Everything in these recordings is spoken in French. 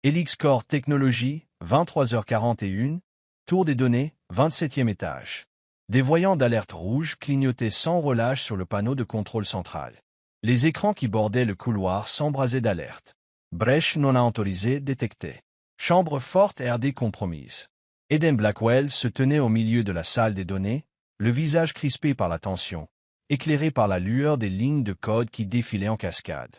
Helix Core Technologies, 23h41, Tour des données, 27e étage. Des voyants d'alerte rouge clignotaient sans relâche sur le panneau de contrôle central. Les écrans qui bordaient le couloir s'embrasaient d'alerte. Brèche non autorisée détectée. Chambre forte RD compromise. Eden Blackwell se tenait au milieu de la salle des données, le visage crispé par la tension, éclairé par la lueur des lignes de code qui défilaient en cascade.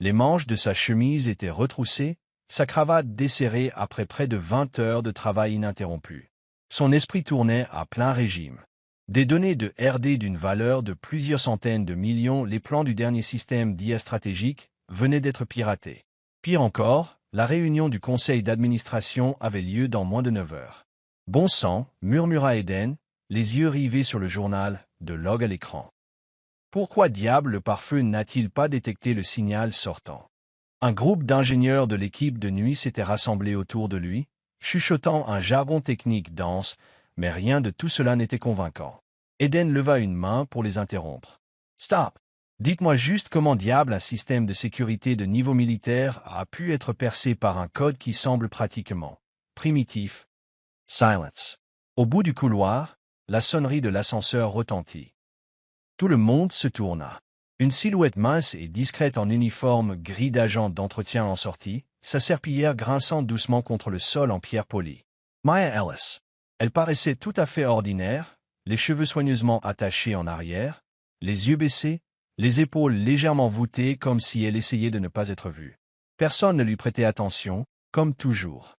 Les manches de sa chemise étaient retroussées, sa cravate desserrée après près de 20 heures de travail ininterrompu. Son esprit tournait à plein régime. Des données de RD d'une valeur de plusieurs centaines de millions, les plans du dernier système d'IA stratégique venaient d'être piratés. Pire encore, la réunion du conseil d'administration avait lieu dans moins de 9 heures. Bon sang, murmura Eden, les yeux rivés sur le journal, de log à l'écran. Pourquoi diable le pare-feu n'a-t-il pas détecté le signal sortant? Un groupe d'ingénieurs de l'équipe de nuit s'était rassemblé autour de lui, chuchotant un jargon technique dense, mais rien de tout cela n'était convaincant. Eden leva une main pour les interrompre. « Stop! Dites-moi juste comment diable un système de sécurité de niveau militaire a pu être percé par un code qui semble pratiquement primitif. » Silence. Au bout du couloir, la sonnerie de l'ascenseur retentit. Tout le monde se tourna. Une silhouette mince et discrète en uniforme gris d'agent d'entretien en sortit, sa serpillière grinçant doucement contre le sol en pierre polie. Maya Ellis. Elle paraissait tout à fait ordinaire, les cheveux soigneusement attachés en arrière, les yeux baissés, les épaules légèrement voûtées comme si elle essayait de ne pas être vue. Personne ne lui prêtait attention, comme toujours.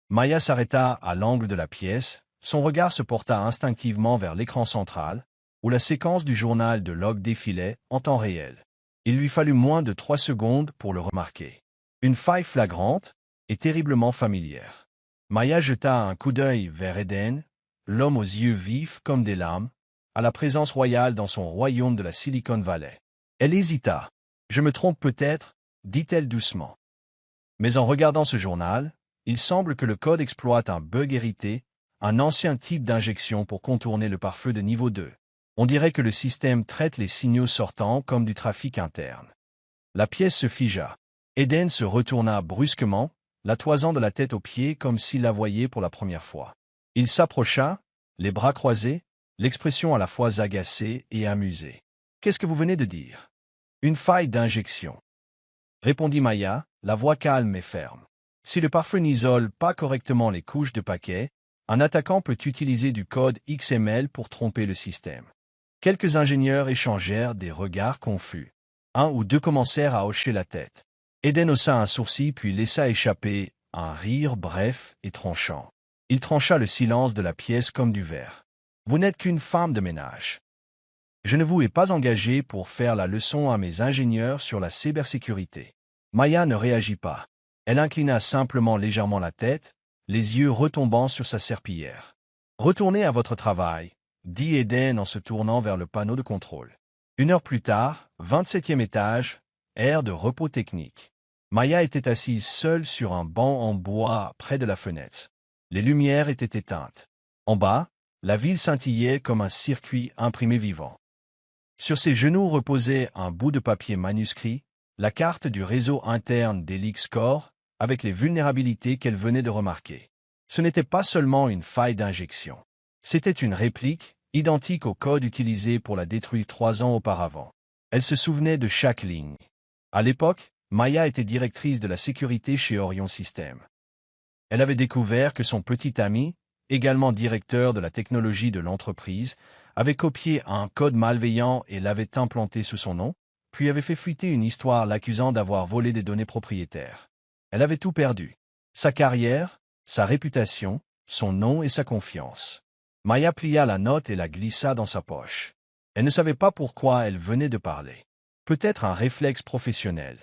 Maya s'arrêta à l'angle de la pièce, son regard se porta instinctivement vers l'écran central, où la séquence du journal de log défilait en temps réel. Il lui fallut moins de 3 secondes pour le remarquer. Une faille flagrante et terriblement familière. Maya jeta un coup d'œil vers Eden, l'homme aux yeux vifs comme des lames, à la présence royale dans son royaume de la Silicon Valley. Elle hésita. « Je me trompe peut-être » dit-elle doucement. Mais en regardant ce journal, il semble que le code exploite un bug hérité, un ancien type d'injection pour contourner le pare-feu de niveau 2. On dirait que le système traite les signaux sortants comme du trafic interne. La pièce se figea. Eden se retourna brusquement, la toisant de la tête aux pieds comme s'il la voyait pour la première fois. Il s'approcha, les bras croisés, l'expression à la fois agacée et amusée. « Qu'est-ce que vous venez de dire ?»« Une faille d'injection. » répondit Maya, la voix calme et ferme. Si le pare-feu n'isole pas correctement les couches de paquets, un attaquant peut utiliser du code XML pour tromper le système. Quelques ingénieurs échangèrent des regards confus. Un ou deux commencèrent à hocher la tête. Eden haussa un sourcil puis laissa échapper un rire bref et tranchant. Il trancha le silence de la pièce comme du verre. « Vous n'êtes qu'une femme de ménage. Je ne vous ai pas engagé pour faire la leçon à mes ingénieurs sur la cybersécurité. » Maya ne réagit pas. Elle inclina simplement légèrement la tête, les yeux retombant sur sa serpillière. « Retournez à votre travail, » dit Eden en se tournant vers le panneau de contrôle. 1 heure plus tard, 27e étage, aire de repos technique. Maya était assise seule sur un banc en bois près de la fenêtre. Les lumières étaient éteintes. En bas, la ville scintillait comme un circuit imprimé vivant. Sur ses genoux reposait un bout de papier manuscrit, la carte du réseau interne d'Helix Core, avec les vulnérabilités qu'elle venait de remarquer. Ce n'était pas seulement une faille d'injection. C'était une réplique, identique au code utilisé pour la détruire 3 ans auparavant. Elle se souvenait de chaque ligne. À l'époque, Maya était directrice de la sécurité chez Orion Systems. Elle avait découvert que son petit ami, également directeur de la technologie de l'entreprise, avait copié un code malveillant et l'avait implanté sous son nom, puis avait fait fuiter une histoire l'accusant d'avoir volé des données propriétaires. Elle avait tout perdu. Sa carrière, sa réputation, son nom et sa confiance. Maya plia la note et la glissa dans sa poche. Elle ne savait pas pourquoi elle venait de parler. Peut-être un réflexe professionnel.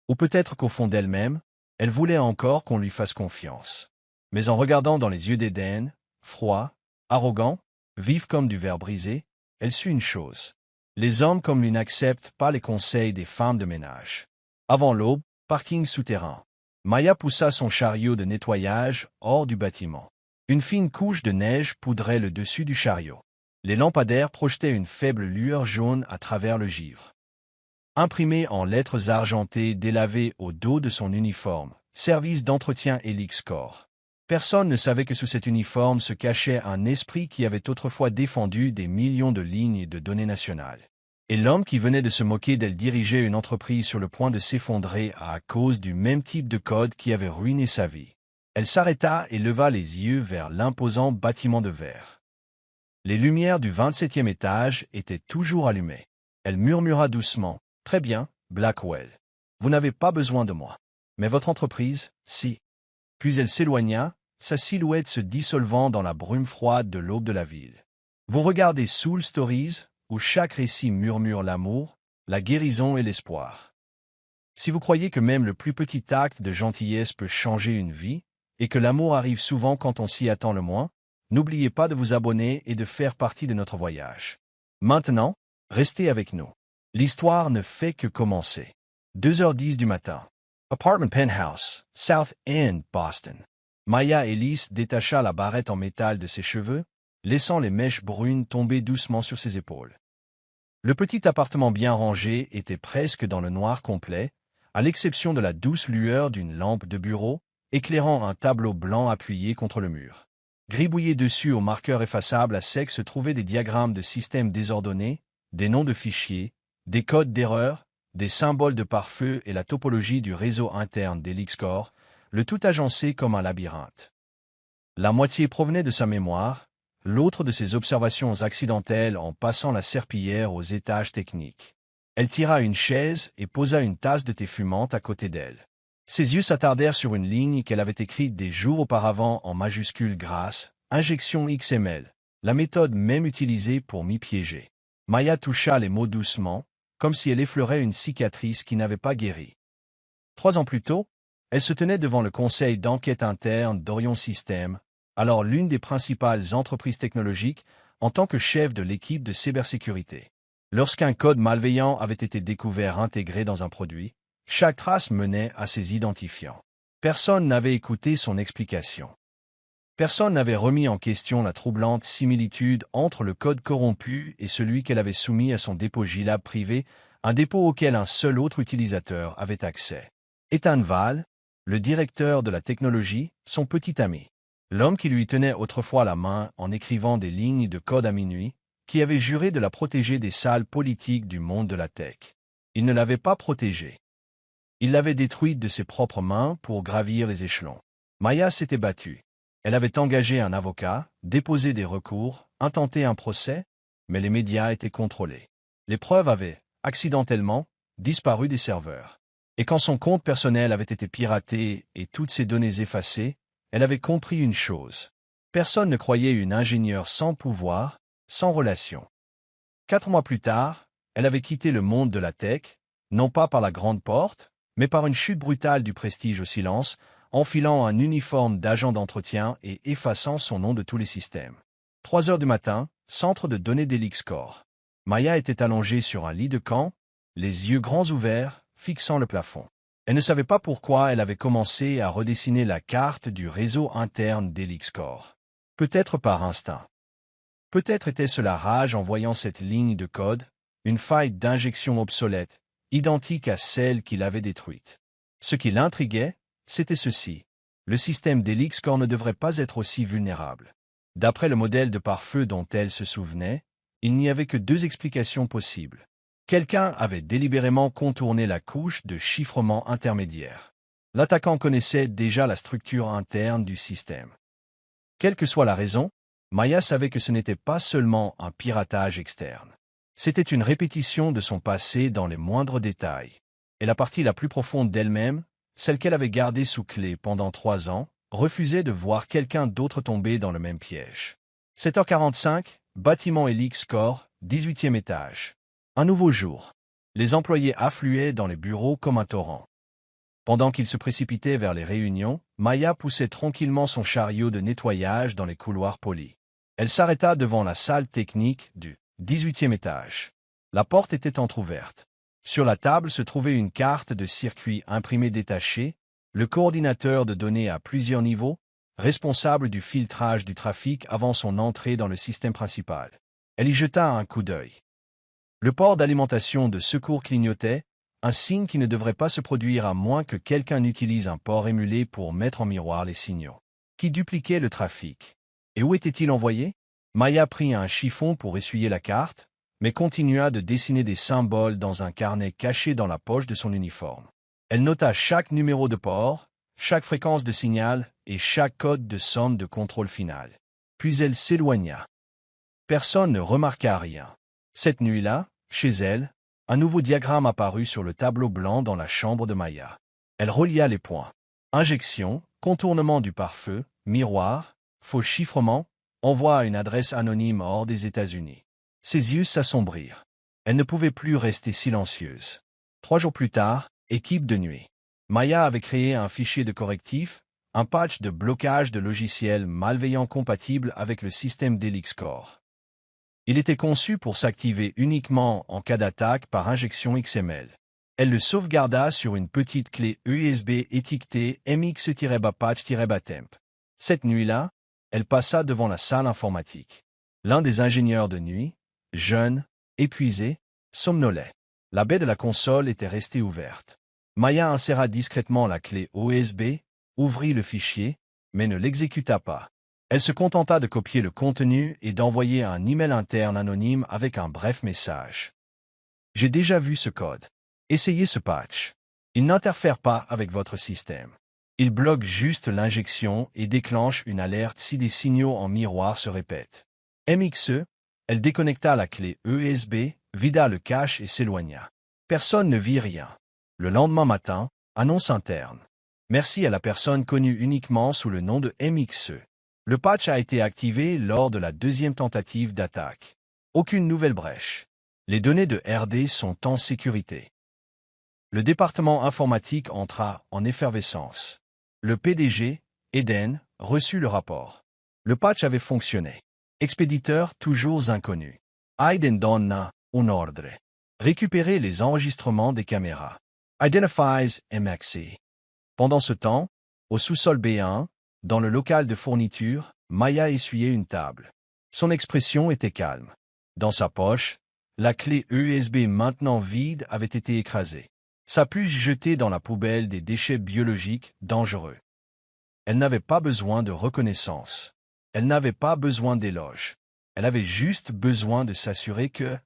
Ou peut-être qu'au fond d'elle-même, elle voulait encore qu'on lui fasse confiance. Mais en regardant dans les yeux d'Eden, froid, arrogant, vif comme du verre brisé, elle sut une chose. Les hommes comme lui n'acceptent pas les conseils des femmes de ménage. Avant l'aube, parking souterrain. Maya poussa son chariot de nettoyage hors du bâtiment. Une fine couche de neige poudrait le dessus du chariot. Les lampadaires projetaient une faible lueur jaune à travers le givre. Imprimé en lettres argentées délavées au dos de son uniforme, service d'entretien Helix Corps. Personne ne savait que sous cet uniforme se cachait un esprit qui avait autrefois défendu des millions de lignes de données nationales. Et l'homme qui venait de se moquer d'elle dirigeait une entreprise sur le point de s'effondrer à cause du même type de code qui avait ruiné sa vie. Elle s'arrêta et leva les yeux vers l'imposant bâtiment de verre. Les lumières du 27e étage étaient toujours allumées. Elle murmura doucement. « Très bien, Blackwell. Vous n'avez pas besoin de moi. Mais votre entreprise, si. » Puis elle s'éloigna, sa silhouette se dissolvant dans la brume froide de l'aube de la ville. Vous regardez Soul Stories, où chaque récit murmure l'amour, la guérison et l'espoir. Si vous croyez que même le plus petit acte de gentillesse peut changer une vie, et que l'amour arrive souvent quand on s'y attend le moins, n'oubliez pas de vous abonner et de faire partie de notre voyage. Maintenant, restez avec nous. L'histoire ne fait que commencer. 2h10 du matin. Apartment Penthouse, South End, Boston. Maya Ellis détacha la barrette en métal de ses cheveux, laissant les mèches brunes tomber doucement sur ses épaules. Le petit appartement bien rangé était presque dans le noir complet, à l'exception de la douce lueur d'une lampe de bureau, éclairant un tableau blanc appuyé contre le mur. Gribouillé dessus au marqueur effaçable à sec se trouvaient des diagrammes de systèmes désordonnés, des noms de fichiers, des codes d'erreur, des symboles de pare-feu et la topologie du réseau interne d'Helix Corps, le tout agencé comme un labyrinthe. La moitié provenait de sa mémoire, l'autre de ses observations accidentelles en passant la serpillière aux étages techniques. Elle tira une chaise et posa une tasse de thé fumante à côté d'elle. Ses yeux s'attardèrent sur une ligne qu'elle avait écrite des jours auparavant en majuscules grasses, injection XML, la méthode même utilisée pour m'y piéger. Maya toucha les mots doucement, comme si elle effleurait une cicatrice qui n'avait pas guéri. 3 ans plus tôt, elle se tenait devant le conseil d'enquête interne d'Orion Systems, alors l'une des principales entreprises technologiques, en tant que chef de l'équipe de cybersécurité. Lorsqu'un code malveillant avait été découvert intégré dans un produit, chaque trace menait à ses identifiants. Personne n'avait écouté son explication. Personne n'avait remis en question la troublante similitude entre le code corrompu et celui qu'elle avait soumis à son dépôt GitLab privé, un dépôt auquel un seul autre utilisateur avait accès. Ethan Val, le directeur de la technologie, son petit ami. L'homme qui lui tenait autrefois la main en écrivant des lignes de code à minuit, qui avait juré de la protéger des sales politiques du monde de la tech. Il ne l'avait pas protégée. Il l'avait détruite de ses propres mains pour gravir les échelons. Maya s'était battue. Elle avait engagé un avocat, déposé des recours, intenté un procès, mais les médias étaient contrôlés. Les preuves avaient, accidentellement, disparu des serveurs. Et quand son compte personnel avait été piraté et toutes ses données effacées, elle avait compris une chose. Personne ne croyait une ingénieure sans pouvoir, sans relation. 4 mois plus tard, elle avait quitté le monde de la tech, non pas par la grande porte, mais par une chute brutale du prestige au silence, enfilant un uniforme d'agent d'entretien et effaçant son nom de tous les systèmes. 3 heures du matin, centre de données d'Helix Corps. Maya était allongée sur un lit de camp, les yeux grands ouverts, fixant le plafond. Elle ne savait pas pourquoi elle avait commencé à redessiner la carte du réseau interne d'Helix Corps. Peut-être par instinct. Peut-être était-ce la rage en voyant cette ligne de code, une faille d'injection obsolète, identique à celle qui l'avait détruite. Ce qui l'intriguait, c'était ceci. Le système d'Helix Corps ne devrait pas être aussi vulnérable. D'après le modèle de pare-feu dont elle se souvenait, il n'y avait que 2 explications possibles. Quelqu'un avait délibérément contourné la couche de chiffrement intermédiaire. L'attaquant connaissait déjà la structure interne du système. Quelle que soit la raison, Maya savait que ce n'était pas seulement un piratage externe. C'était une répétition de son passé dans les moindres détails. Et la partie la plus profonde d'elle-même, celle qu'elle avait gardée sous clé pendant 3 ans, refusait de voir quelqu'un d'autre tomber dans le même piège. 7h45, bâtiment Helix Corps, 18e étage. Un nouveau jour. Les employés affluaient dans les bureaux comme un torrent. Pendant qu'ils se précipitaient vers les réunions, Maya poussait tranquillement son chariot de nettoyage dans les couloirs polis. Elle s'arrêta devant la salle technique du 18e étage. La porte était entr'ouverte. Sur la table se trouvait une carte de circuit imprimée détachée, le coordinateur de données à plusieurs niveaux, responsable du filtrage du trafic avant son entrée dans le système principal. Elle y jeta un coup d'œil. Le port d'alimentation de secours clignotait, un signe qui ne devrait pas se produire à moins que quelqu'un n'utilise un port émulé pour mettre en miroir les signaux. Qui dupliquait le trafic? Et où était-il envoyé? Maya prit un chiffon pour essuyer la carte, mais continua de dessiner des symboles dans un carnet caché dans la poche de son uniforme. Elle nota chaque numéro de port, chaque fréquence de signal et chaque code de somme de contrôle final. Puis elle s'éloigna. Personne ne remarqua rien. Cette nuit-là, chez elle, un nouveau diagramme apparut sur le tableau blanc dans la chambre de Maya. Elle relia les points. Injection, contournement du pare-feu, miroir, faux chiffrement, envoi à une adresse anonyme hors des États-Unis. Ses yeux s'assombrirent. Elle ne pouvait plus rester silencieuse. 3 jours plus tard, équipe de nuit. Maya avait créé un fichier de correctif, un patch de blocage de logiciels malveillants compatible avec le système d'Elixir. Il était conçu pour s'activer uniquement en cas d'attaque par injection XML. Elle le sauvegarda sur une petite clé USB étiquetée mx-patch-temp. Cette nuit-là, elle passa devant la salle informatique. L'un des ingénieurs de nuit, jeune, épuisé, somnolait. La baie de la console était restée ouverte. Maya inséra discrètement la clé USB, ouvrit le fichier, mais ne l'exécuta pas. Elle se contenta de copier le contenu et d'envoyer un email interne anonyme avec un bref message. J'ai déjà vu ce code. Essayez ce patch. Il n'interfère pas avec votre système. Il bloque juste l'injection et déclenche une alerte si des signaux en miroir se répètent. MXE, elle déconnecta la clé USB, vida le cache et s'éloigna. Personne ne vit rien. Le lendemain matin, annonce interne. Merci à la personne connue uniquement sous le nom de MXE. Le patch a été activé lors de la deuxième tentative d'attaque. Aucune nouvelle brèche. Les données de RD sont en sécurité. Le département informatique entra en effervescence. Le PDG, Eden, reçut le rapport. Le patch avait fonctionné. Expéditeur toujours inconnu. Eden donna un ordre. Récupérer les enregistrements des caméras. Identifies MXE. Pendant ce temps, au sous-sol B1, dans le local de fourniture, Maya essuyait une table. Son expression était calme. Dans sa poche, la clé USB maintenant vide avait été écrasée. Sa puce jetée dans la poubelle des déchets biologiques dangereux. Elle n'avait pas besoin de reconnaissance. Elle n'avait pas besoin d'éloge. Elle avait juste besoin de s'assurer que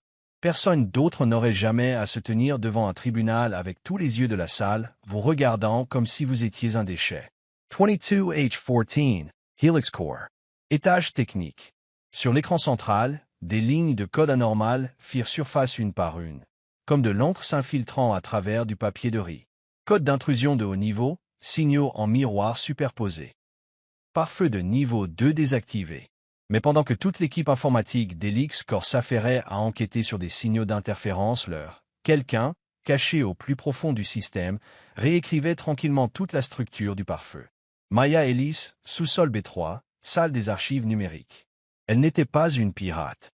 personne d'autre n'aurait jamais à se tenir devant un tribunal avec tous les yeux de la salle, vous regardant comme si vous étiez un déchet. 22H14, Helix Core. Étage technique. Sur l'écran central, des lignes de code anormales firent surface une par une, comme de l'encre s'infiltrant à travers du papier de riz. Code d'intrusion de haut niveau, signaux en miroir superposés. Pare-feu de niveau 2 désactivé. Mais pendant que toute l'équipe informatique d'Elixir s'affairait à enquêter sur des signaux d'interférence, quelqu'un, caché au plus profond du système, réécrivait tranquillement toute la structure du pare-feu. Maya Ellis, sous-sol B3, salle des archives numériques. Elle n'était pas une pirate.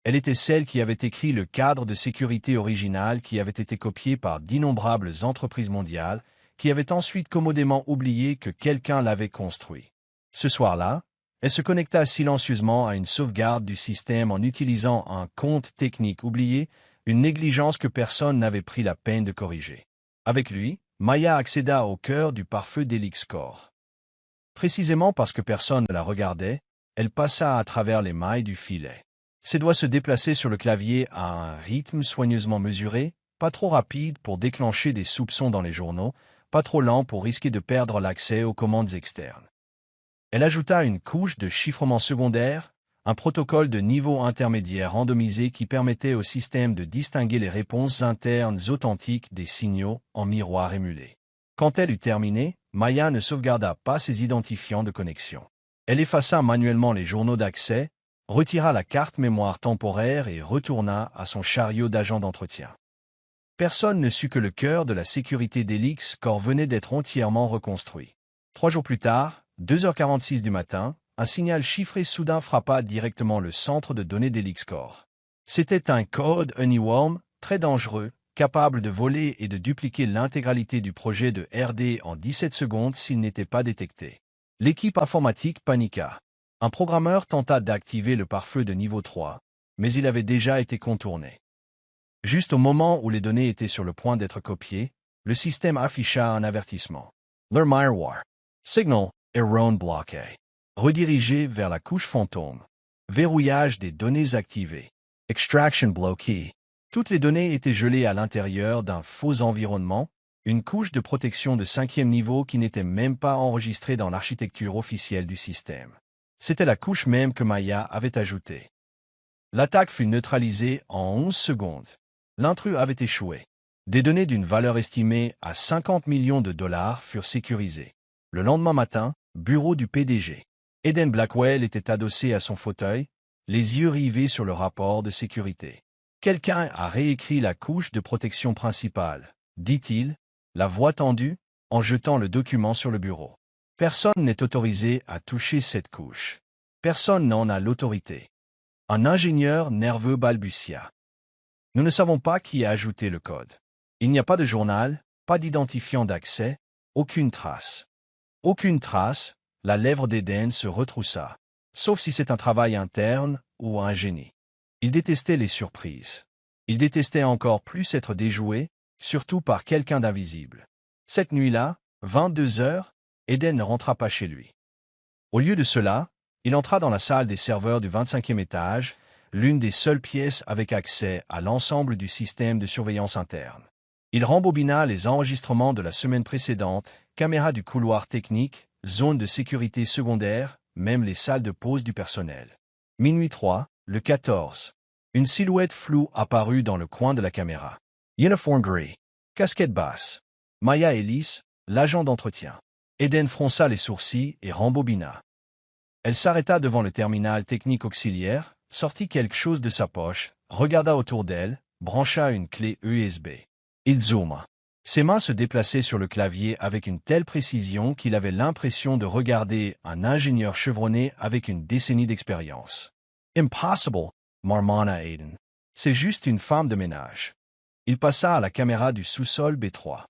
Elle était celle qui avait écrit le cadre de sécurité original qui avait été copié par d'innombrables entreprises mondiales, qui avaient ensuite commodément oublié que quelqu'un l'avait construit. Ce soir-là, elle se connecta silencieusement à une sauvegarde du système en utilisant un compte technique oublié, une négligence que personne n'avait pris la peine de corriger. Avec lui, Maya accéda au cœur du pare-feu d'Elixir. Précisément parce que personne ne la regardait, elle passa à travers les mailles du filet. Ses doigts se déplaçaient sur le clavier à un rythme soigneusement mesuré, pas trop rapide pour déclencher des soupçons dans les journaux, pas trop lent pour risquer de perdre l'accès aux commandes externes. Elle ajouta une couche de chiffrement secondaire, un protocole de niveau intermédiaire randomisé qui permettait au système de distinguer les réponses internes authentiques des signaux en miroir émulé. Quand elle eut terminé, Maya ne sauvegarda pas ses identifiants de connexion. Elle effaça manuellement les journaux d'accès, retira la carte mémoire temporaire et retourna à son chariot d'agent d'entretien. Personne ne sut que le cœur de la sécurité d'Elixir venait d'être entièrement reconstruit. 3 jours plus tard, 2h46 du matin, un signal chiffré soudain frappa directement le centre de données d'Elixir. C'était un code Honeyworm, très dangereux, capable de voler et de dupliquer l'intégralité du projet de RD en 17 secondes s'il n'était pas détecté. L'équipe informatique paniqua. Un programmeur tenta d'activer le pare-feu de niveau 3, mais il avait déjà été contourné. Juste au moment où les données étaient sur le point d'être copiées, le système afficha un avertissement. Leur miroir. Signal error bloqué. Redirigé vers la couche fantôme. Verrouillage des données activées. Extraction bloqué. Toutes les données étaient gelées à l'intérieur d'un faux environnement, une couche de protection de 5e niveau qui n'était même pas enregistrée dans l'architecture officielle du système. C'était la couche même que Maya avait ajoutée. L'attaque fut neutralisée en 11 secondes. L'intrus avait échoué. Des données d'une valeur estimée à 50 millions de dollars furent sécurisées. Le lendemain matin, bureau du PDG. Eden Blackwell était adossé à son fauteuil, les yeux rivés sur le rapport de sécurité. Quelqu'un a réécrit la couche de protection principale, dit-il, la voix tendue, en jetant le document sur le bureau. Personne n'est autorisé à toucher cette couche. Personne n'en a l'autorité. Un ingénieur nerveux balbutia. Nous ne savons pas qui a ajouté le code. Il n'y a pas de journal, pas d'identifiant d'accès, aucune trace. Aucune trace, la lèvre d'Eden se retroussa. Sauf si c'est un travail interne ou un génie. Il détestait les surprises. Il détestait encore plus être déjoué, surtout par quelqu'un d'invisible. Cette nuit-là, 22 heures, Eden ne rentra pas chez lui. Au lieu de cela, il entra dans la salle des serveurs du 25e étage, l'une des seules pièces avec accès à l'ensemble du système de surveillance interne. Il rembobina les enregistrements de la semaine précédente, caméras du couloir technique, zone de sécurité secondaire, même les salles de pause du personnel. Minuit 3, le 14. Une silhouette floue apparut dans le coin de la caméra. Uniform gris. Casquette basse. Maya Ellis, l'agent d'entretien. Eden fronça les sourcils et rembobina. Elle s'arrêta devant le terminal technique auxiliaire, sortit quelque chose de sa poche, regarda autour d'elle, brancha une clé USB. Il zooma. Ses mains se déplaçaient sur le clavier avec une telle précision qu'il avait l'impression de regarder un ingénieur chevronné avec une décennie d'expérience. Impossible, marmonna Eden. C'est juste une femme de ménage. Il passa à la caméra du sous-sol B3.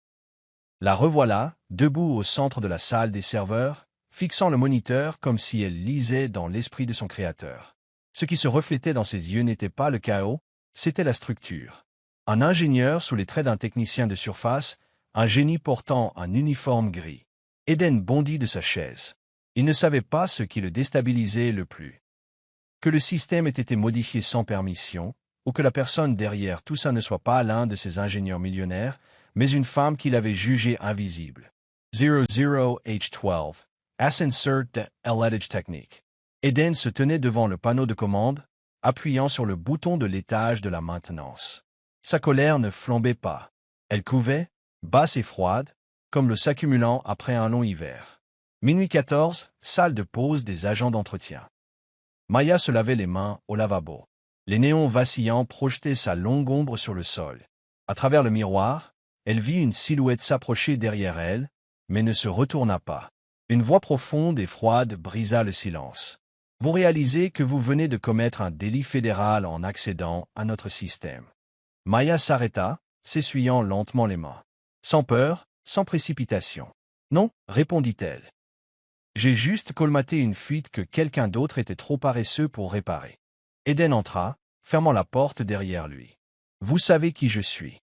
La revoilà, debout au centre de la salle des serveurs, fixant le moniteur comme si elle lisait dans l'esprit de son créateur. Ce qui se reflétait dans ses yeux n'était pas le chaos, c'était la structure. Un ingénieur sous les traits d'un technicien de surface, un génie portant un uniforme gris. Eden bondit de sa chaise. Il ne savait pas ce qui le déstabilisait le plus. Que le système ait été modifié sans permission, ou que la personne derrière tout ça ne soit pas l'un de ces ingénieurs millionnaires, mais une femme qu'il avait jugée invisible. 00H12. Ascenseur de Eledge Technique. Eden se tenait devant le panneau de commande, appuyant sur le bouton de l'étage de la maintenance. Sa colère ne flambait pas. Elle couvait, basse et froide, comme le s'accumulant après un long hiver. Minuit 14, salle de pause des agents d'entretien. Maya se lavait les mains au lavabo. Les néons vacillants projetaient sa longue ombre sur le sol. À travers le miroir, elle vit une silhouette s'approcher derrière elle, mais ne se retourna pas. Une voix profonde et froide brisa le silence. Vous réalisez que vous venez de commettre un délit fédéral en accédant à notre système. Maya s'arrêta, s'essuyant lentement les mains. Sans peur, sans précipitation. Non, répondit-elle. J'ai juste colmaté une fuite que quelqu'un d'autre était trop paresseux pour réparer. Eden entra, fermant la porte derrière lui. Vous savez qui je suis.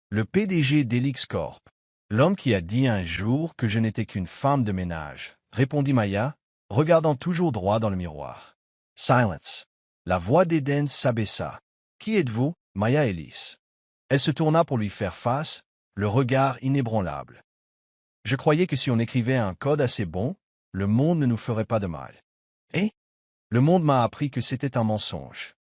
Le PDG d'Helix Corp. L'homme qui a dit un jour que je n'étais qu'une femme de ménage, répondit Maya, regardant toujours droit dans le miroir. Silence. La voix d'Eden s'abaissa. Qui êtes-vous, Maya Ellis? Elle se tourna pour lui faire face, le regard inébranlable. Je croyais que si on écrivait un code assez bon, le monde ne nous ferait pas de mal. Et le monde m'a appris que c'était un mensonge.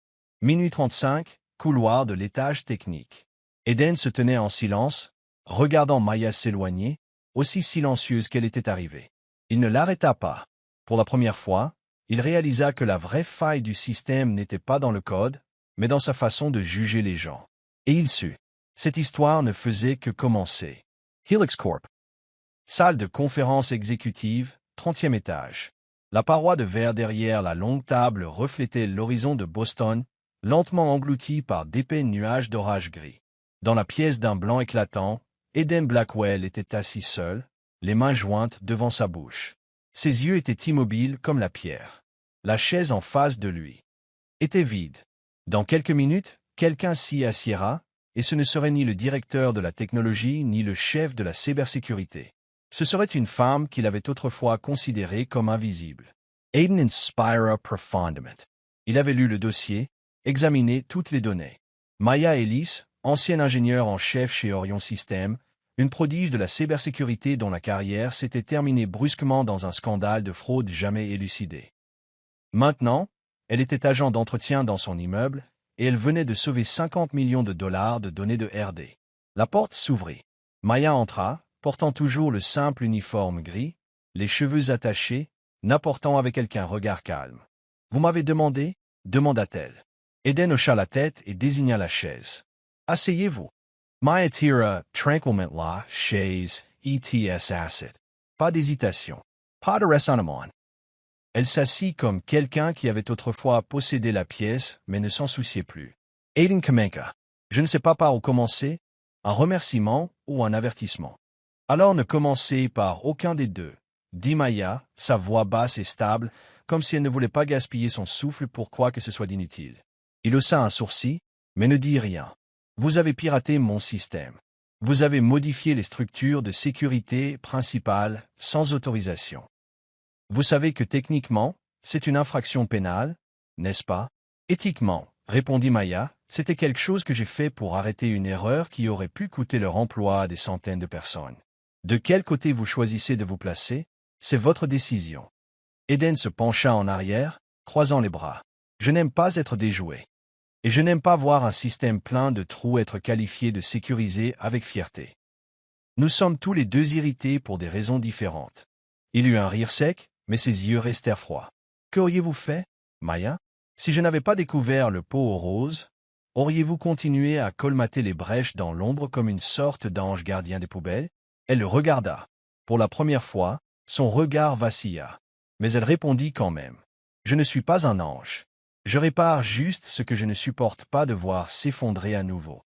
Minuit 35, couloir de l'étage technique. Eden se tenait en silence, regardant Maya s'éloigner, aussi silencieuse qu'elle était arrivée. Il ne l'arrêta pas. Pour la première fois, il réalisa que la vraie faille du système n'était pas dans le code, mais dans sa façon de juger les gens. Et il sut. Cette histoire ne faisait que commencer. Helix Corp. Salle de conférence exécutive, 30e étage. La paroi de verre derrière la longue table reflétait l'horizon de Boston, lentement englouti par d'épais nuages d'orage gris. Dans la pièce d'un blanc éclatant, Eden Blackwell était assis seul, les mains jointes devant sa bouche. Ses yeux étaient immobiles comme la pierre. La chaise en face de lui était vide. Dans quelques minutes, quelqu'un s'y assiera, et ce ne serait ni le directeur de la technologie ni le chef de la cybersécurité. Ce serait une femme qu'il avait autrefois considérée comme invisible. Aiden inspira profondément. Il avait lu le dossier, examiné toutes les données. Maya Ellis, ancienne ingénieure en chef chez Orion Systems, une prodige de la cybersécurité dont la carrière s'était terminée brusquement dans un scandale de fraude jamais élucidé. Maintenant, elle était agent d'entretien dans son immeuble, et elle venait de sauver 50 millions de dollars de données de RD. La porte s'ouvrit. Maya entra, portant toujours le simple uniforme gris, les cheveux attachés, n'apportant avec elle qu'un regard calme. « Vous m'avez demandé ?» demanda-t-elle. Aiden hocha la tête et désigna la chaise. « Asseyez-vous. » Maya tira tranquillement la chaise, ETS asset. Pas d'hésitation. Pas de raisonnement. Elle s'assit comme quelqu'un qui avait autrefois possédé la pièce, mais ne s'en souciait plus. Aiden commença. Je ne sais pas par où commencer, un remerciement ou un avertissement. Alors ne commencez par aucun des deux, dit Maya, sa voix basse et stable, comme si elle ne voulait pas gaspiller son souffle pour quoi que ce soit d'inutile. Il haussa un sourcil, mais ne dit rien. Vous avez piraté mon système. Vous avez modifié les structures de sécurité principales sans autorisation. Vous savez que techniquement, c'est une infraction pénale, n'est-ce pas? Éthiquement, répondit Maya, c'était quelque chose que j'ai fait pour arrêter une erreur qui aurait pu coûter leur emploi à des centaines de personnes. De quel côté vous choisissez de vous placer, c'est votre décision. Aiden se pencha en arrière, croisant les bras. Je n'aime pas être déjoué. Et je n'aime pas voir un système plein de trous être qualifié de sécurisé avec fierté. Nous sommes tous les deux irrités pour des raisons différentes. Il eut un rire sec, mais ses yeux restèrent froids. Qu'auriez-vous fait, Maya? Si je n'avais pas découvert le pot aux roses, auriez-vous continué à colmater les brèches dans l'ombre comme une sorte d'ange gardien des poubelles? Elle le regarda. Pour la première fois, son regard vacilla. Mais elle répondit quand même. Je ne suis pas un ange. Je répare juste ce que je ne supporte pas de voir s'effondrer à nouveau.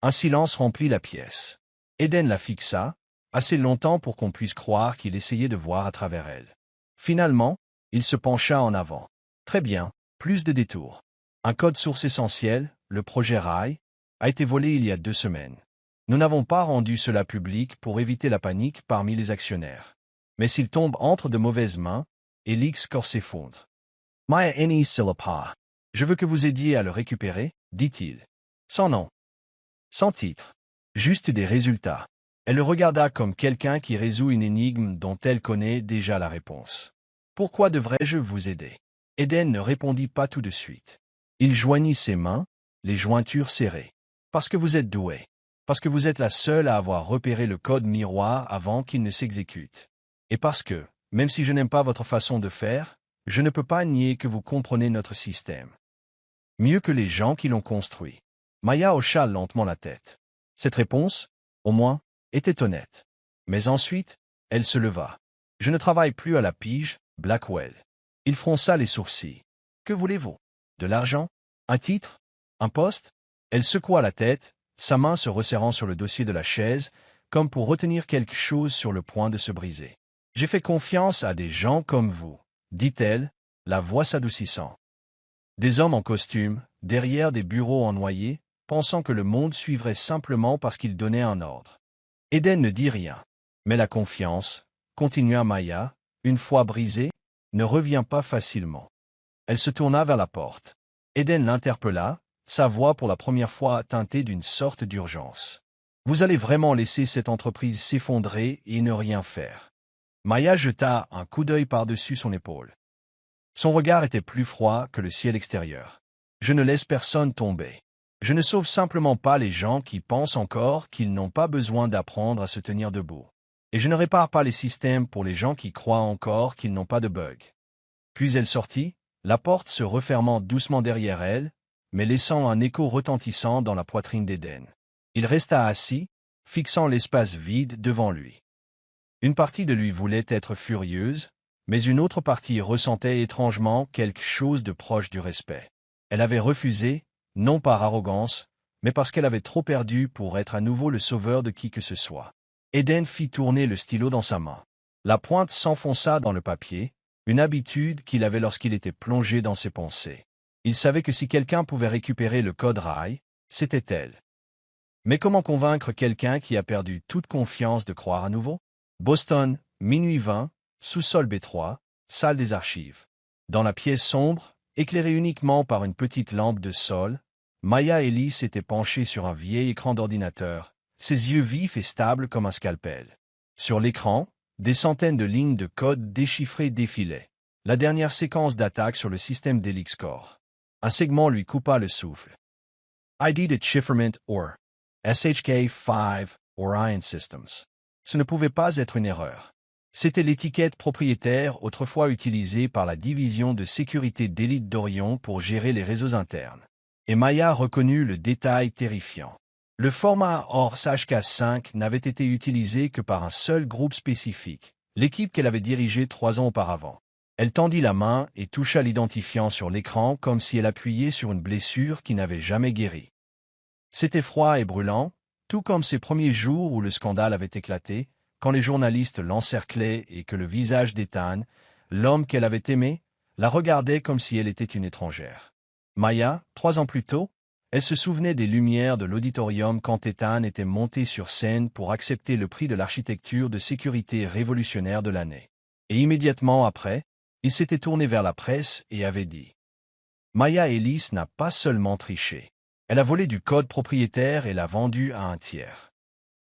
Un silence remplit la pièce. Aiden la fixa, assez longtemps pour qu'on puisse croire qu'il essayait de voir à travers elle. Finalement, il se pencha en avant. Très bien, plus de détours. Un code source essentiel, le projet RAI, a été volé il y a 2 semaines. Nous n'avons pas rendu cela public pour éviter la panique parmi les actionnaires. Mais s'il tombe entre de mauvaises mains, Elix Corps s'effondre. Maya Eni Silapa. Je veux que vous aidiez à le récupérer, dit-il. Sans nom. Sans titre. Juste des résultats. Elle le regarda comme quelqu'un qui résout une énigme dont elle connaît déjà la réponse. Pourquoi devrais-je vous aider? Aiden ne répondit pas tout de suite. Il joignit ses mains, les jointures serrées. Parce que vous êtes doué. Parce que vous êtes la seule à avoir repéré le code miroir avant qu'il ne s'exécute. Et parce que, même si je n'aime pas votre façon de faire, je ne peux pas nier que vous comprenez notre système. Mieux que les gens qui l'ont construit. Maya hocha lentement la tête. Cette réponse, au moins, était honnête. Mais ensuite, elle se leva. Je ne travaille plus à la pige, Blackwell. Il fronça les sourcils. Que voulez-vous? De l'argent? Un titre? Un poste? Elle secoua la tête, sa main se resserrant sur le dossier de la chaise, comme pour retenir quelque chose sur le point de se briser. J'ai fait confiance à des gens comme vous, dit-elle, la voix s'adoucissant. Des hommes en costume, derrière des bureaux en noyer, pensant que le monde suivrait simplement parce qu'ils donnaient un ordre. Aiden ne dit rien. Mais la confiance, continua Maya, une fois brisée, ne revient pas facilement. Elle se tourna vers la porte. Aiden l'interpella, sa voix pour la première fois teintée d'une sorte d'urgence. Vous allez vraiment laisser cette entreprise s'effondrer et ne rien faire. Maya jeta un coup d'œil par-dessus son épaule. Son regard était plus froid que le ciel extérieur. Je ne laisse personne tomber. Je ne sauve simplement pas les gens qui pensent encore qu'ils n'ont pas besoin d'apprendre à se tenir debout. Et je ne répare pas les systèmes pour les gens qui croient encore qu'ils n'ont pas de bugs. Puis elle sortit, la porte se refermant doucement derrière elle, mais laissant un écho retentissant dans la poitrine d'Aiden. Il resta assis, fixant l'espace vide devant lui. Une partie de lui voulait être furieuse, mais une autre partie ressentait étrangement quelque chose de proche du respect. Elle avait refusé, non par arrogance, mais parce qu'elle avait trop perdu pour être à nouveau le sauveur de qui que ce soit. Aiden fit tourner le stylo dans sa main. La pointe s'enfonça dans le papier, une habitude qu'il avait lorsqu'il était plongé dans ses pensées. Il savait que si quelqu'un pouvait récupérer le code RAI, c'était elle. Mais comment convaincre quelqu'un qui a perdu toute confiance de croire à nouveau? Boston, minuit 20, sous-sol B3, salle des archives. Dans la pièce sombre, éclairée uniquement par une petite lampe de sol, Maya Ellis était penchée sur un vieil écran d'ordinateur, ses yeux vifs et stables comme un scalpel. Sur l'écran, des centaines de lignes de code déchiffrées défilaient. La dernière séquence d'attaque sur le système d'Elixcore. Un segment lui coupa le souffle. ID Decipherment or SHK-5 Orion Systems. Ce ne pouvait pas être une erreur. C'était l'étiquette propriétaire autrefois utilisée par la division de sécurité d'élite d'Orion pour gérer les réseaux internes. Et Maya reconnut le détail terrifiant. Le format ORS HK5 n'avait été utilisé que par un seul groupe spécifique, l'équipe qu'elle avait dirigée 3 ans auparavant. Elle tendit la main et toucha l'identifiant sur l'écran comme si elle appuyait sur une blessure qui n'avait jamais guéri. C'était froid et brûlant, tout comme ces premiers jours où le scandale avait éclaté, quand les journalistes l'encerclaient et que le visage d'Ethan, l'homme qu'elle avait aimé, la regardait comme si elle était une étrangère. Maya, 3 ans plus tôt, elle se souvenait des lumières de l'auditorium quand Ethan était monté sur scène pour accepter le prix de l'architecture de sécurité révolutionnaire de l'année. Et immédiatement après, il s'était tourné vers la presse et avait dit « Maya Ellis n'a pas seulement triché. Elle a volé du code propriétaire et l'a vendu à un tiers.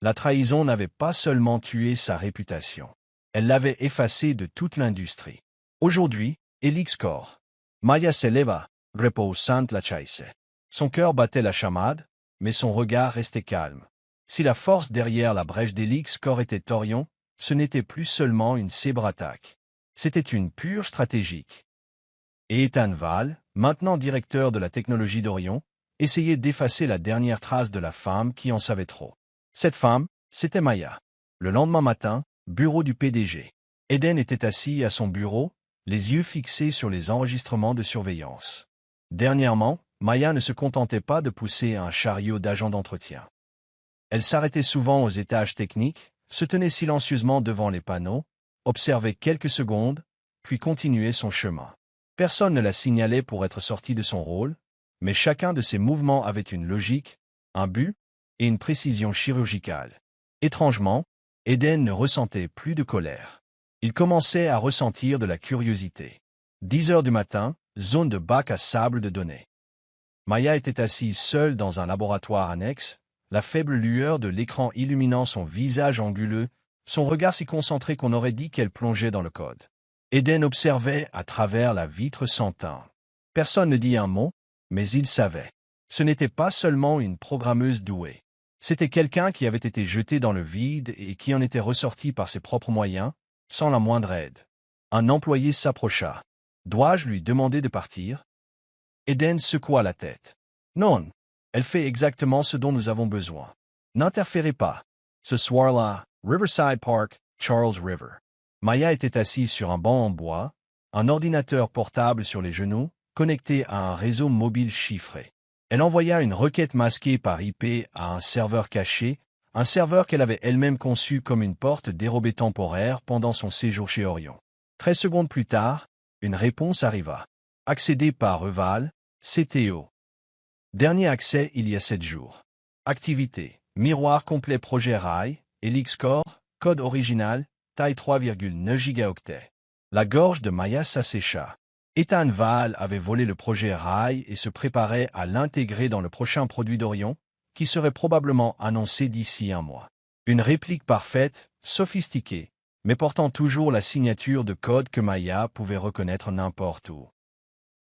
La trahison n'avait pas seulement tué sa réputation. Elle l'avait effacée de toute l'industrie. Aujourd'hui, Elixcore. Maya se leva, reposant la chaise. Son cœur battait la chamade, mais son regard restait calme. Si la force derrière la brèche d'Elixcore était Orion, ce n'était plus seulement une cyberattaque. C'était une pure stratégique. Et Ethan Val, maintenant directeur de la technologie d'Orion, essayait d'effacer la dernière trace de la femme qui en savait trop. Cette femme, c'était Maya. Le lendemain matin, bureau du PDG. Eden était assis à son bureau, les yeux fixés sur les enregistrements de surveillance. Dernièrement, Maya ne se contentait pas de pousser un chariot d'agents d'entretien. Elle s'arrêtait souvent aux étages techniques, se tenait silencieusement devant les panneaux, observait quelques secondes, puis continuait son chemin. Personne ne la signalait pour être sortie de son rôle, mais chacun de ses mouvements avait une logique, un but et une précision chirurgicale. Étrangement, Eden ne ressentait plus de colère. Il commençait à ressentir de la curiosité. 10 heures du matin, zone de bac à sable de données. Maya était assise seule dans un laboratoire annexe, la faible lueur de l'écran illuminant son visage anguleux, son regard si concentré qu'on aurait dit qu'elle plongeait dans le code. Eden observait à travers la vitre sans teint. Personne ne dit un mot, mais il savait. Ce n'était pas seulement une programmeuse douée. C'était quelqu'un qui avait été jeté dans le vide et qui en était ressorti par ses propres moyens, sans la moindre aide. Un employé s'approcha. « Dois-je lui demander de partir ?» Eden secoua la tête. « Non, elle fait exactement ce dont nous avons besoin. N'interférez pas. » Ce soir-là, Riverside Park, Charles River. Maya était assise sur un banc en bois, un ordinateur portable sur les genoux, connecté à un réseau mobile chiffré. Elle envoya une requête masquée par IP à un serveur caché, un serveur qu'elle avait elle-même conçu comme une porte dérobée temporaire pendant son séjour chez Orion. 13 secondes plus tard, une réponse arriva. Accédé par Eval, CTO. Dernier accès il y a 7 jours. Activité. Miroir complet projet RAI, Elixcore, code original, taille 3,9 gigaoctets. La gorge de Maya s'assécha. Ethan Val avait volé le projet RAI et se préparait à l'intégrer dans le prochain produit d'Orion, qui serait probablement annoncé d'ici un mois. Une réplique parfaite, sophistiquée, mais portant toujours la signature de code que Maya pouvait reconnaître n'importe où.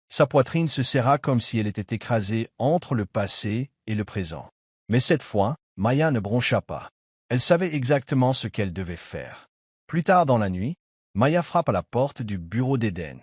Sa poitrine se serra comme si elle était écrasée entre le passé et le présent. Mais cette fois, Maya ne broncha pas. Elle savait exactement ce qu'elle devait faire. Plus tard dans la nuit, Maya frappe à la porte du bureau d'Eden.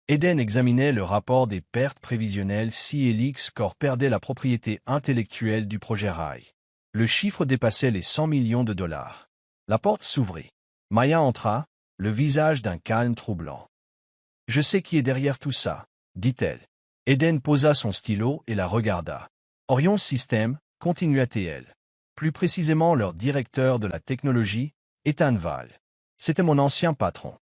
Eden examinait le rapport des pertes prévisionnelles si Elixcore perdait la propriété intellectuelle du projet RAI. Le chiffre dépassait les 100 millions de dollars. La porte s'ouvrit. Maya entra, le visage d'un calme troublant. « Je sais qui est derrière tout ça, » dit-elle. Eden posa son stylo et la regarda. « Orion Systems, continua-t-elle. Plus précisément leur directeur de la technologie, Ethan Val. C'était mon ancien patron. »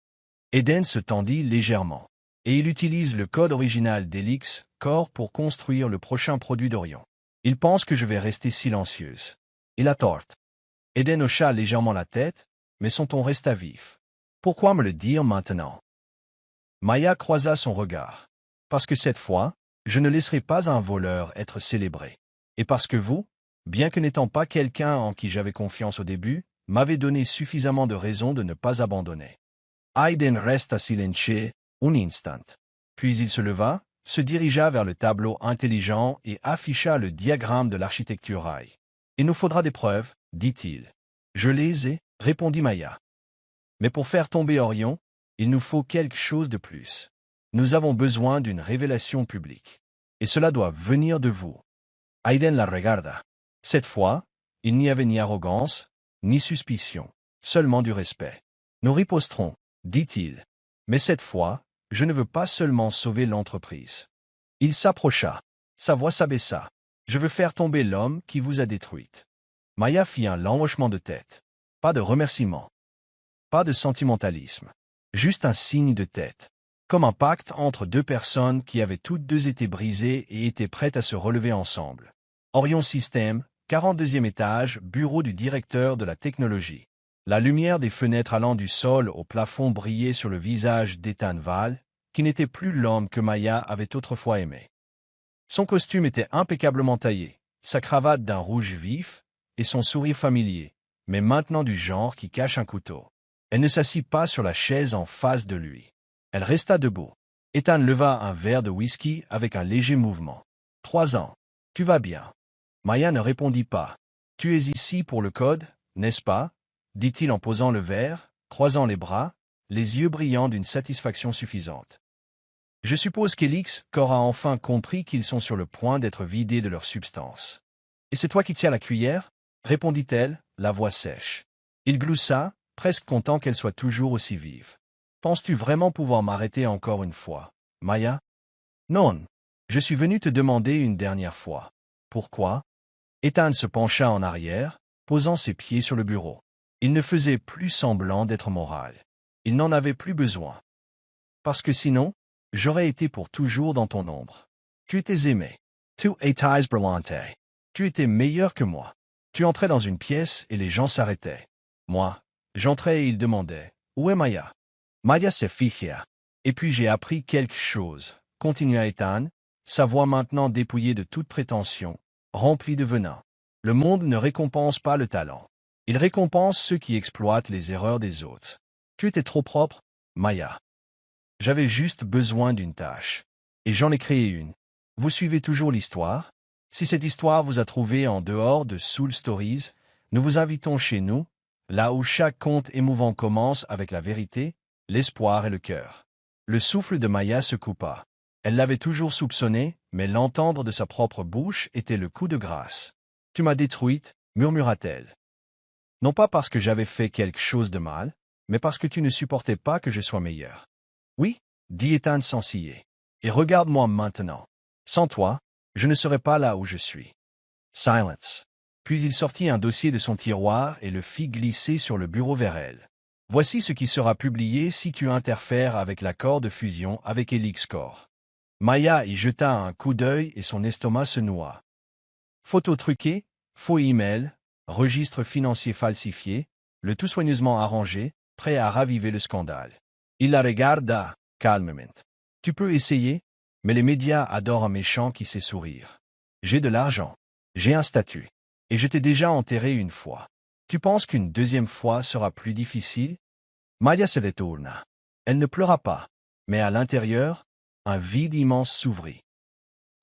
Eden se tendit légèrement. Et il utilise le code original d'Elixcore pour construire le prochain produit d'Orion. Il pense que je vais rester silencieuse. Il a tort. Eden hocha légèrement la tête, mais son ton resta vif. Pourquoi me le dire maintenant? Maya croisa son regard. Parce que cette fois, je ne laisserai pas un voleur être célébré. Et parce que vous, bien que n'étant pas quelqu'un en qui j'avais confiance au début, m'avez donné suffisamment de raisons de ne pas abandonner. Eden resta silencieux un instant. Puis il se leva, se dirigea vers le tableau intelligent et afficha le diagramme de l'architecture rail. « Il nous faudra des preuves, dit-il. »« Je les ai, répondit Maya. Mais pour faire tomber Orion, il nous faut quelque chose de plus. Nous avons besoin d'une révélation publique. Et cela doit venir de vous. » Eden la regarda. Cette fois, il n'y avait ni arrogance, ni suspicion, seulement du respect. « Nous riposterons, dit-il. Mais cette fois, je ne veux pas seulement sauver l'entreprise. » Il s'approcha. Sa voix s'abaissa. « Je veux faire tomber l'homme qui vous a détruite. » Maya fit un lent hochement de tête. Pas de remerciement. Pas de sentimentalisme. Juste un signe de tête. Comme un pacte entre deux personnes qui avaient toutes deux été brisées et étaient prêtes à se relever ensemble. Orion System, 42e étage, bureau du directeur de la technologie. La lumière des fenêtres allant du sol au plafond brillait sur le visage d'Ethan Val, qui n'était plus l'homme que Maya avait autrefois aimé. Son costume était impeccablement taillé, sa cravate d'un rouge vif, et son sourire familier, mais maintenant du genre qui cache un couteau. Elle ne s'assit pas sur la chaise en face de lui. Elle resta debout. Ethan leva un verre de whisky avec un léger mouvement. « 3 ans. Tu vas bien. » Maya ne répondit pas. « Tu es ici pour le code, n'est-ce pas ?» dit-il en posant le verre, croisant les bras, les yeux brillants d'une satisfaction suffisante. « Je suppose qu'Elix aura enfin compris qu'ils sont sur le point d'être vidés de leur substance. »« Et c'est toi qui tiens la cuillère ?» répondit-elle, la voix sèche. Il gloussa, presque content qu'elle soit toujours aussi vive. « Penses-tu vraiment pouvoir m'arrêter encore une fois, Maya? »« Non. Je suis venu te demander une dernière fois. »« Pourquoi ?» Ethan se pencha en arrière, posant ses pieds sur le bureau. Il ne faisait plus semblant d'être moral. Il n'en avait plus besoin. « Parce que sinon, j'aurais été pour toujours dans ton ombre. Tu étais aimé. Tu étais brillante. Tu étais meilleur que moi. Tu entrais dans une pièce et les gens s'arrêtaient. Moi, j'entrais et ils demandaient « Où est Maya ?» Maya se ficha. Et puis j'ai appris quelque chose, continua Ethan, sa voix maintenant dépouillée de toute prétention, remplie de venin. Le monde ne récompense pas le talent. Il récompense ceux qui exploitent les erreurs des autres. Tu étais trop propre, Maya. J'avais juste besoin d'une tâche. Et j'en ai créé une. Vous suivez toujours l'histoire? Si cette histoire vous a trouvé en dehors de Soul Stories, nous vous invitons chez nous, là où chaque conte émouvant commence avec la vérité, l'espoir et le cœur. Le souffle de Maya se coupa. Elle l'avait toujours soupçonné, mais l'entendre de sa propre bouche était le coup de grâce. « Tu m'as détruite, murmura-t-elle. Non pas parce que j'avais fait quelque chose de mal, mais parce que tu ne supportais pas que je sois meilleur. »« Oui, dit Ethan sans ciller. Et regarde-moi maintenant. Sans toi, je ne serais pas là où je suis. » Silence. Puis il sortit un dossier de son tiroir et le fit glisser sur le bureau vers elle. « Voici ce qui sera publié si tu interfères avec l'accord de fusion avec Helix Corp. » Maya y jeta un coup d'œil et son estomac se noua. Photos truquées, faux emails, registres financiers falsifiés, le tout soigneusement arrangé, prêt à raviver le scandale. Il la regarda calmement. « Tu peux essayer, mais les médias adorent un méchant qui sait sourire. J'ai de l'argent, j'ai un statut, et je t'ai déjà enterré une fois. Tu penses qu'une deuxième fois sera plus difficile? » Maya se détourna. Elle ne pleura pas, mais à l'intérieur, un vide immense s'ouvrit.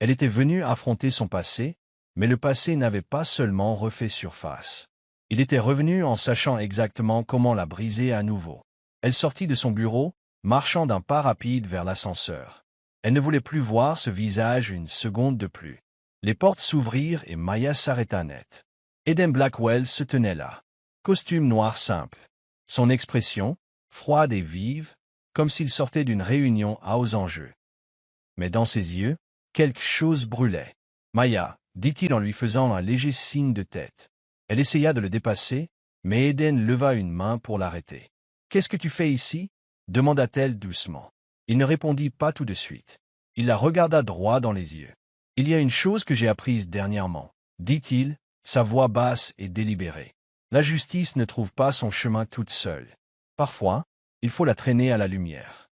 Elle était venue affronter son passé, mais le passé n'avait pas seulement refait surface. Il était revenu en sachant exactement comment la briser à nouveau. Elle sortit de son bureau, marchant d'un pas rapide vers l'ascenseur. Elle ne voulait plus voir ce visage une seconde de plus. Les portes s'ouvrirent et Maya s'arrêta net. Eden Blackwell se tenait là. Costume noir simple. Son expression, froide et vive, comme s'il sortait d'une réunion à aux enjeux. Mais dans ses yeux, quelque chose brûlait. « Maya », dit-il en lui faisant un léger signe de tête. Elle essaya de le dépasser, mais Eden leva une main pour l'arrêter. « Qu'est-ce que tu fais ici » demanda-t-elle doucement. Il ne répondit pas tout de suite. Il la regarda droit dans les yeux. « Il y a une chose que j'ai apprise dernièrement, » dit-il, sa voix basse et délibérée. La justice ne trouve pas son chemin toute seule. Parfois, il faut la traîner à la lumière.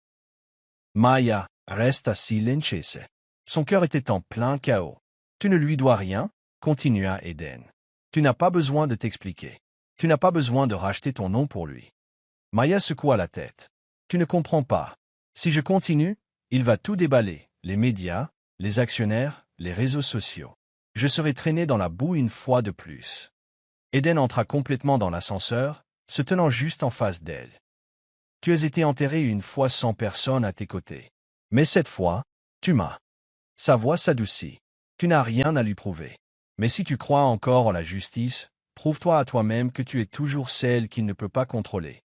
Maya resta silencieuse. Son cœur était en plein chaos. Tu ne lui dois rien, continua Eden. Tu n'as pas besoin de t'expliquer. Tu n'as pas besoin de racheter ton nom pour lui. Maya secoua la tête. Tu ne comprends pas. Si je continue, il va tout déballer, les médias, les actionnaires, les réseaux sociaux. Je serai traîné dans la boue une fois de plus. Eden entra complètement dans l'ascenseur, se tenant juste en face d'elle. Tu as été enterré une fois sans personne à tes côtés. Mais cette fois, tu m'as. Sa voix s'adoucit. Tu n'as rien à lui prouver. Mais si tu crois encore en la justice, prouve-toi à toi-même que tu es toujours celle qu'il ne peut pas contrôler.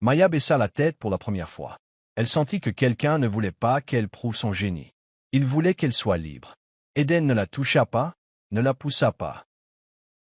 Maya baissa la tête pour la première fois. Elle sentit que quelqu'un ne voulait pas qu'elle prouve son génie. Il voulait qu'elle soit libre. Eden ne la toucha pas, ne la poussa pas.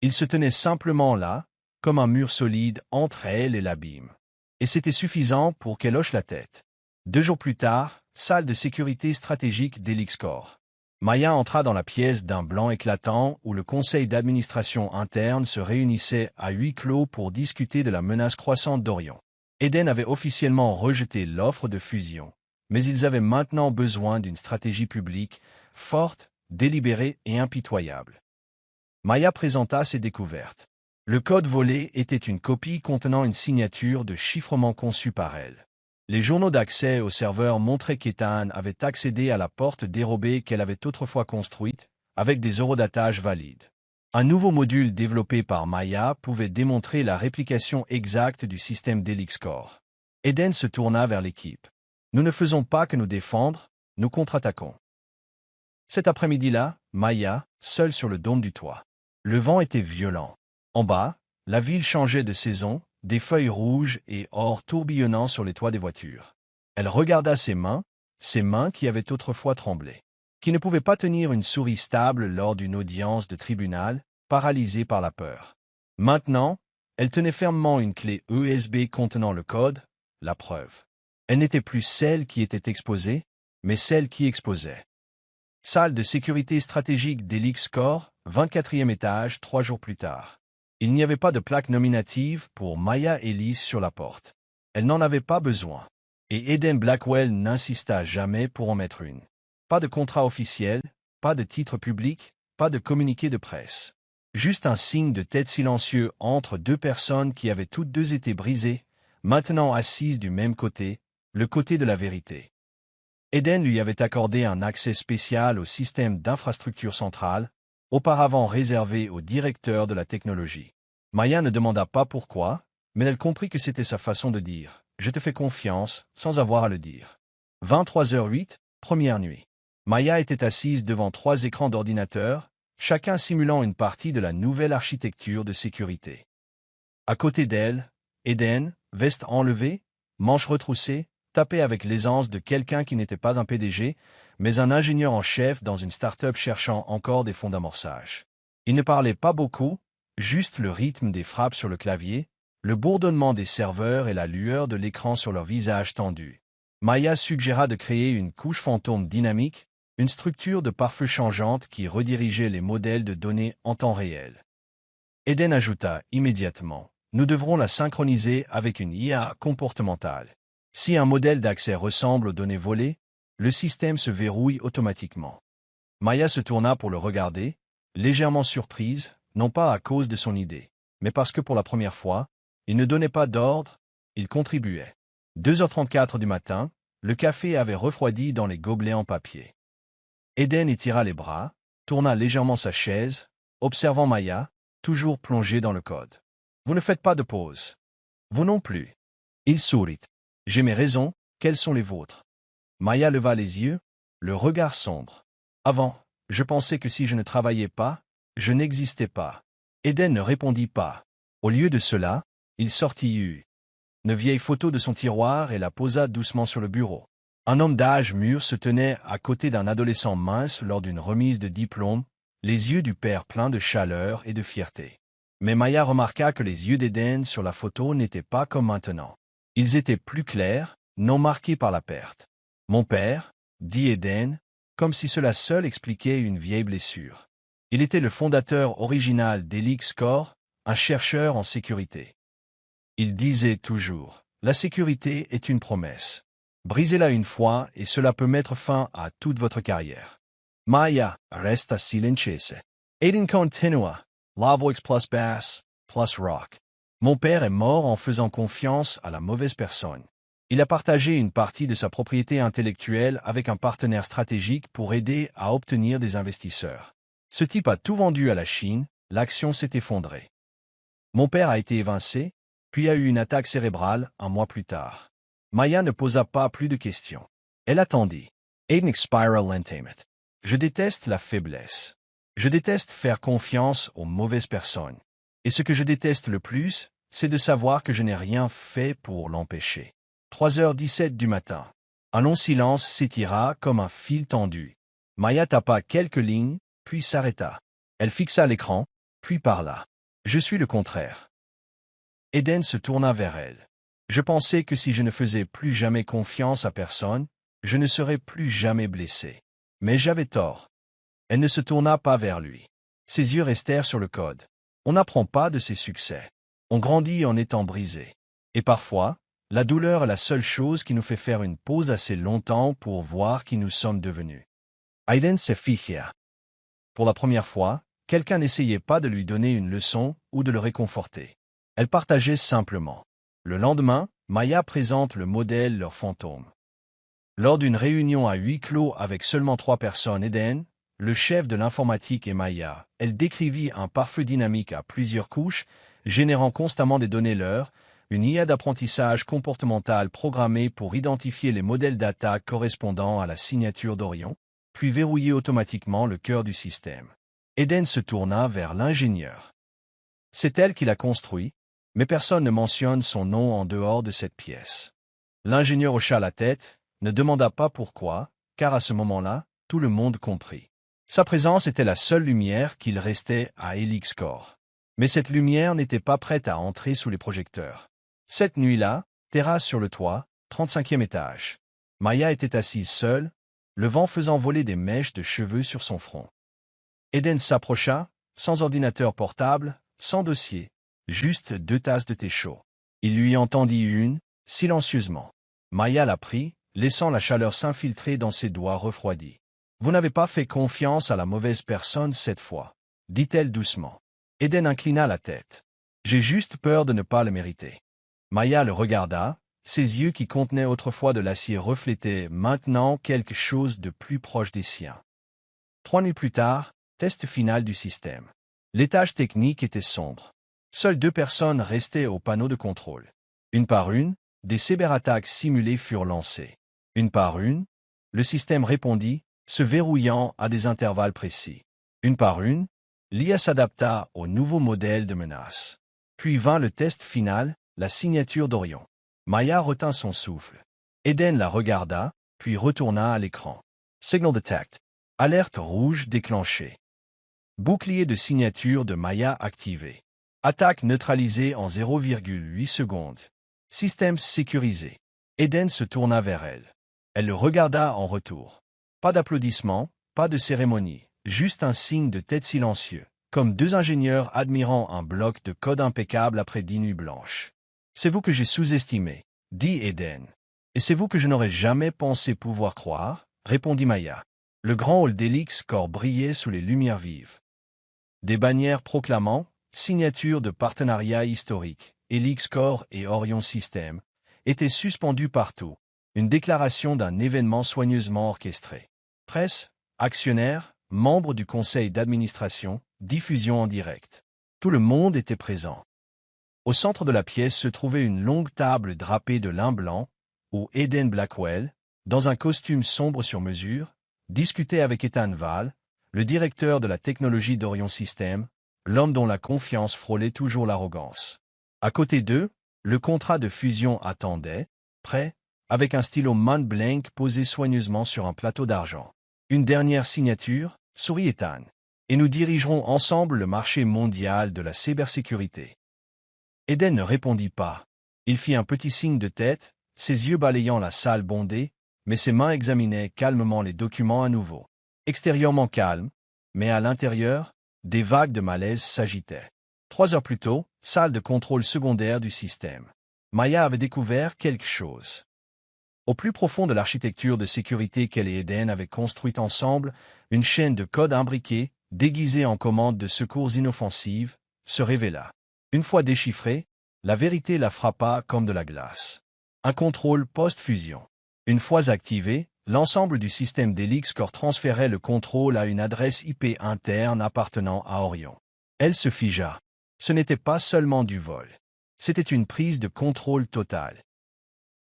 Il se tenait simplement là, comme un mur solide entre elle et l'abîme. Et c'était suffisant pour qu'elle hoche la tête. 2 jours plus tard, salle de sécurité stratégique d'Elixcorp. Maya entra dans la pièce d'un blanc éclatant où le conseil d'administration interne se réunissait à huis clos pour discuter de la menace croissante d'Orion. Eden avait officiellement rejeté l'offre de fusion, mais ils avaient maintenant besoin d'une stratégie publique forte, délibérée et impitoyable. Maya présenta ses découvertes. Le code volé était une copie contenant une signature de chiffrement conçue par elle. Les journaux d'accès au serveur montraient qu'Ethan avait accédé à la porte dérobée qu'elle avait autrefois construite, avec des eurodatages valides. Un nouveau module développé par Maya pouvait démontrer la réplication exacte du système d'Elixcorp. Eden se tourna vers l'équipe. Nous ne faisons pas que nous défendre, nous contre-attaquons. Cet après-midi-là, Maya, seule sur le dôme du toit. Le vent était violent. En bas, la ville changeait de saison, des feuilles rouges et or tourbillonnant sur les toits des voitures. Elle regarda ses mains qui avaient autrefois tremblé, qui ne pouvaient pas tenir une souris stable lors d'une audience de tribunal, paralysée par la peur. Maintenant, elle tenait fermement une clé USB contenant le code, la preuve. Elle n'était plus celle qui était exposée, mais celle qui exposait. Salle de sécurité stratégique d'Elixcorp, 24e étage, 3 jours plus tard. Il n'y avait pas de plaque nominative pour Maya Ellis sur la porte. Elle n'en avait pas besoin. Et Eden Blackwell n'insista jamais pour en mettre une. Pas de contrat officiel, pas de titre public, pas de communiqué de presse. Juste un signe de tête silencieux entre 2 personnes qui avaient toutes 2 été brisées, maintenant assises du même côté, le côté de la vérité. Eden lui avait accordé un accès spécial au système d'infrastructure centrale, auparavant réservé au directeur de la technologie. Maya ne demanda pas pourquoi, mais elle comprit que c'était sa façon de dire « Je te fais confiance » sans avoir à le dire. 23h08, première nuit. Maya était assise devant 3 écrans d'ordinateur, chacun simulant une partie de la nouvelle architecture de sécurité. À côté d'elle, Eden, veste enlevée, manches retroussées, tapait avec l'aisance de quelqu'un qui n'était pas un PDG, mais un ingénieur en chef dans une start-up cherchant encore des fonds d'amorçage. Il ne parlait pas beaucoup, juste le rythme des frappes sur le clavier, le bourdonnement des serveurs et la lueur de l'écran sur leurs visages tendus. Maya suggéra de créer une couche fantôme dynamique, une structure de pare-feu changeante qui redirigeait les modèles de données en temps réel. Eden ajouta immédiatement, « Nous devrons la synchroniser avec une IA comportementale. Si un modèle d'accès ressemble aux données volées, le système se verrouille automatiquement. » Maya se tourna pour le regarder, légèrement surprise, non pas à cause de son idée, mais parce que pour la première fois, il ne donnait pas d'ordre, il contribuait. 2h34 du matin, le café avait refroidi dans les gobelets en papier. Eden étira les bras, tourna légèrement sa chaise, observant Maya, toujours plongée dans le code. « Vous ne faites pas de pause. Vous non plus. » Il sourit. « J'ai mes raisons, quelles sont les vôtres ?» Maya leva les yeux, le regard sombre. « Avant, je pensais que si je ne travaillais pas, je n'existais pas. » Eden ne répondit pas. Au lieu de cela, il sortit une vieille photo de son tiroir et la posa doucement sur le bureau. Un homme d'âge mûr se tenait à côté d'un adolescent mince lors d'une remise de diplôme, les yeux du père pleins de chaleur et de fierté. Mais Maya remarqua que les yeux d'Eden sur la photo n'étaient pas comme maintenant. Ils étaient plus clairs, non marqués par la perte. « Mon père » dit Eden, comme si cela seul expliquait une vieille blessure. Il était le fondateur original d'Helix Corp, un chercheur en sécurité. Il disait toujours, la sécurité est une promesse. Brisez-la une fois et cela peut mettre fin à toute votre carrière. Maya resta silencieuse. Aiden continua, la voix plus basse, plus rock. Mon père est mort en faisant confiance à la mauvaise personne. Il a partagé une partie de sa propriété intellectuelle avec un partenaire stratégique pour aider à obtenir des investisseurs. Ce type a tout vendu à la Chine, l'action s'est effondrée. Mon père a été évincé, puis a eu une attaque cérébrale un mois plus tard. Maya ne posa pas plus de questions. Elle attendit. Aiden expira lentement. Je déteste la faiblesse. Je déteste faire confiance aux mauvaises personnes. Et ce que je déteste le plus, c'est de savoir que je n'ai rien fait pour l'empêcher. 3h17 du matin. Un long silence s'étira comme un fil tendu. Maya tapa quelques lignes, puis s'arrêta. Elle fixa l'écran, puis parla. Je suis le contraire. Aiden se tourna vers elle. Je pensais que si je ne faisais plus jamais confiance à personne, je ne serais plus jamais blessé. Mais j'avais tort. Elle ne se tourna pas vers lui. Ses yeux restèrent sur le code. On n'apprend pas de ses succès. On grandit en étant brisé. Et parfois, la douleur est la seule chose qui nous fait faire une pause assez longtemps pour voir qui nous sommes devenus. Aiden se figea. Pour la première fois, quelqu'un n'essayait pas de lui donner une leçon ou de le réconforter. Elle partageait simplement. Le lendemain, Maya présente le modèle leur fantôme. Lors d'une réunion à huis clos avec seulement 3 personnes, Aiden, le chef de l'informatique et Maya, elle décrivit un pare-feu dynamique à plusieurs couches, générant constamment des données leur, une IA d'apprentissage comportemental programmée pour identifier les modèles d'attaque correspondant à la signature d'Orion, puis verrouiller automatiquement le cœur du système. Aiden se tourna vers l'ingénieur. C'est elle qui l'a construit, mais personne ne mentionne son nom en dehors de cette pièce. L'ingénieur hocha la tête, ne demanda pas pourquoi, car à ce moment-là, tout le monde comprit. Sa présence était la seule lumière qu'il restait à Helix Corp. Mais cette lumière n'était pas prête à entrer sous les projecteurs. Cette nuit-là, terrasse sur le toit, 35e étage. Maya était assise seule, le vent faisant voler des mèches de cheveux sur son front. Aiden s'approcha, sans ordinateur portable, sans dossier, juste 2 tasses de thé chaud. Il lui en tendit une, silencieusement. Maya la prit, laissant la chaleur s'infiltrer dans ses doigts refroidis. « Vous n'avez pas fait confiance à la mauvaise personne cette fois, » dit-elle doucement. Aiden inclina la tête. « J'ai juste peur de ne pas le mériter. » Maya le regarda, ses yeux qui contenaient autrefois de l'acier reflétaient maintenant quelque chose de plus proche des siens. 3 nuits plus tard, test final du système. L'étage technique était sombre. Seules 2 personnes restaient au panneau de contrôle. Une par une, des cyberattaques simulées furent lancées. Une par une, le système répondit, se verrouillant à des intervalles précis. Une par une, l'IA s'adapta au nouveau modèle de menace. Puis vint le test final, la signature d'Orion. Maya retint son souffle. Aiden la regarda, puis retourna à l'écran. Signal detect. Alerte rouge déclenchée. Bouclier de signature de Maya activé. Attaque neutralisée en 0,8 secondes. Système sécurisé. Aiden se tourna vers elle. Elle le regarda en retour. Pas d'applaudissements, pas de cérémonie, juste un signe de tête silencieux, comme 2 ingénieurs admirant un bloc de code impeccable après 10 nuits blanches. « C'est vous que j'ai sous-estimé, » dit Aiden. « Et c'est vous que je n'aurais jamais pensé pouvoir croire, » répondit Maya. Le grand hall d'Helix Corp brillait sous les lumières vives. Des bannières proclamant « signature de partenariat historique, Helix Corp et Orion Systems » étaient suspendues partout, une déclaration d'un événement soigneusement orchestré. Presse, actionnaires, membres du conseil d'administration, diffusion en direct. Tout le monde était présent. Au centre de la pièce se trouvait une longue table drapée de lin blanc, où Aiden Blackwell, dans un costume sombre sur mesure, discutait avec Ethan Val, le directeur de la technologie d'Orion Systems, l'homme dont la confiance frôlait toujours l'arrogance. À côté d'eux, le contrat de fusion attendait, prêt, avec un stylo Montblanc posé soigneusement sur un plateau d'argent. Une dernière signature, sourit Ethan, et nous dirigerons ensemble le marché mondial de la cybersécurité. Aiden ne répondit pas. Il fit un petit signe de tête, ses yeux balayant la salle bondée, mais ses mains examinaient calmement les documents à nouveau. Extérieurement calme, mais à l'intérieur, des vagues de malaise s'agitaient. 3 heures plus tôt, salle de contrôle secondaire du système. Maya avait découvert quelque chose. Au plus profond de l'architecture de sécurité qu'elle et Eden avaient construite ensemble, une chaîne de code imbriquée, déguisée en commande de secours inoffensive, se révéla. Une fois déchiffrée, la vérité la frappa comme de la glace. Un contrôle post-fusion. Une fois activé, l'ensemble du système d'Helix Core transférait le contrôle à une adresse IP interne appartenant à Orion. Elle se figea. Ce n'était pas seulement du vol. C'était une prise de contrôle totale.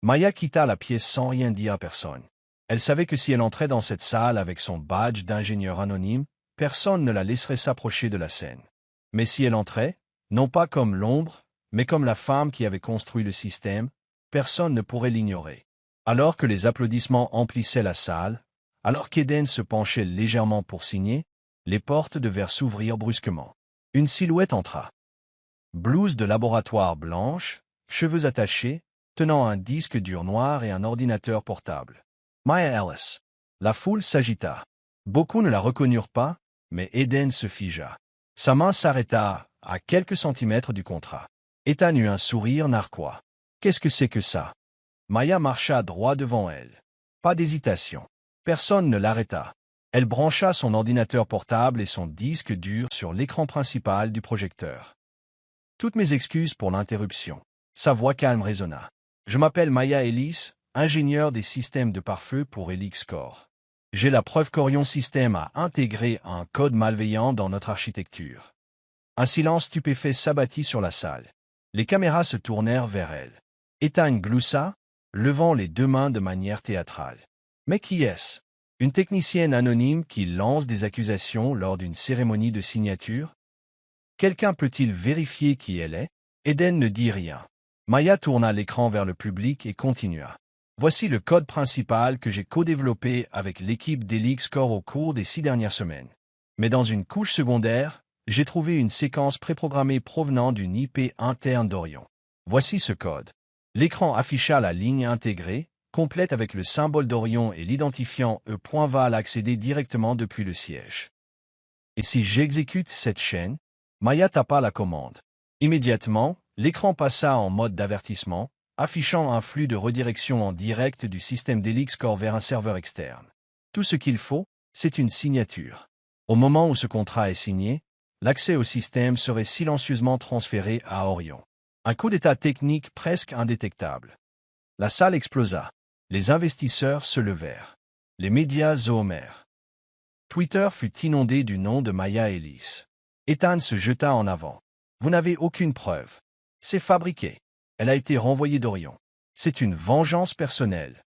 Maya quitta la pièce sans rien dire à personne. Elle savait que si elle entrait dans cette salle avec son badge d'ingénieur anonyme, personne ne la laisserait s'approcher de la scène. Mais si elle entrait, non pas comme l'ombre, mais comme la femme qui avait construit le système, personne ne pourrait l'ignorer. Alors que les applaudissements emplissaient la salle, alors qu'Eden se penchait légèrement pour signer, les portes devinrent s'ouvrir brusquement. Une silhouette entra. Blouse de laboratoire blanche, cheveux attachés, tenant un disque dur noir et un ordinateur portable. Maya Ellis. La foule s'agita. Beaucoup ne la reconnurent pas, mais Eden se figea. Sa main s'arrêta à quelques centimètres du contrat. Ethan eut un sourire narquois. Qu'est-ce que c'est que ça? Maya marcha droit devant elle. Pas d'hésitation. Personne ne l'arrêta. Elle brancha son ordinateur portable et son disque dur sur l'écran principal du projecteur. Toutes mes excuses pour l'interruption. Sa voix calme résonna. Je m'appelle Maya Ellis, ingénieur des systèmes de pare-feu pour Helix Core. J'ai la preuve qu'Orion System a intégré un code malveillant dans notre architecture. Un silence stupéfait s'abattit sur la salle. Les caméras se tournèrent vers elle. Ethan gloussa, levant les deux mains de manière théâtrale. Mais qui est-ce? Une technicienne anonyme qui lance des accusations lors d'une cérémonie de signature? Quelqu'un peut-il vérifier qui elle est? Eden ne dit rien. Maya tourna l'écran vers le public et continua. Voici le code principal que j'ai co-développé avec l'équipe d'Helix Core au cours des 6 dernières semaines. Mais dans une couche secondaire, j'ai trouvé une séquence préprogrammée provenant d'une IP interne d'Orion. Voici ce code. L'écran afficha la ligne intégrée, complète avec le symbole d'Orion et l'identifiant E.val accéder directement depuis le siège. Et si j'exécute cette chaîne, Maya tapa la commande. Immédiatement, l'écran passa en mode d'avertissement, affichant un flux de redirection en direct du système d'Helix Core vers un serveur externe. Tout ce qu'il faut, c'est une signature. Au moment où ce contrat est signé, l'accès au système serait silencieusement transféré à Orion. Un coup d'état technique presque indétectable. La salle explosa. Les investisseurs se levèrent. Les médias zoomèrent. Twitter fut inondé du nom de Maya Ellis. Ethan se jeta en avant. Vous n'avez aucune preuve. C'est fabriqué. Elle a été renvoyée d'Orion. C'est une vengeance personnelle.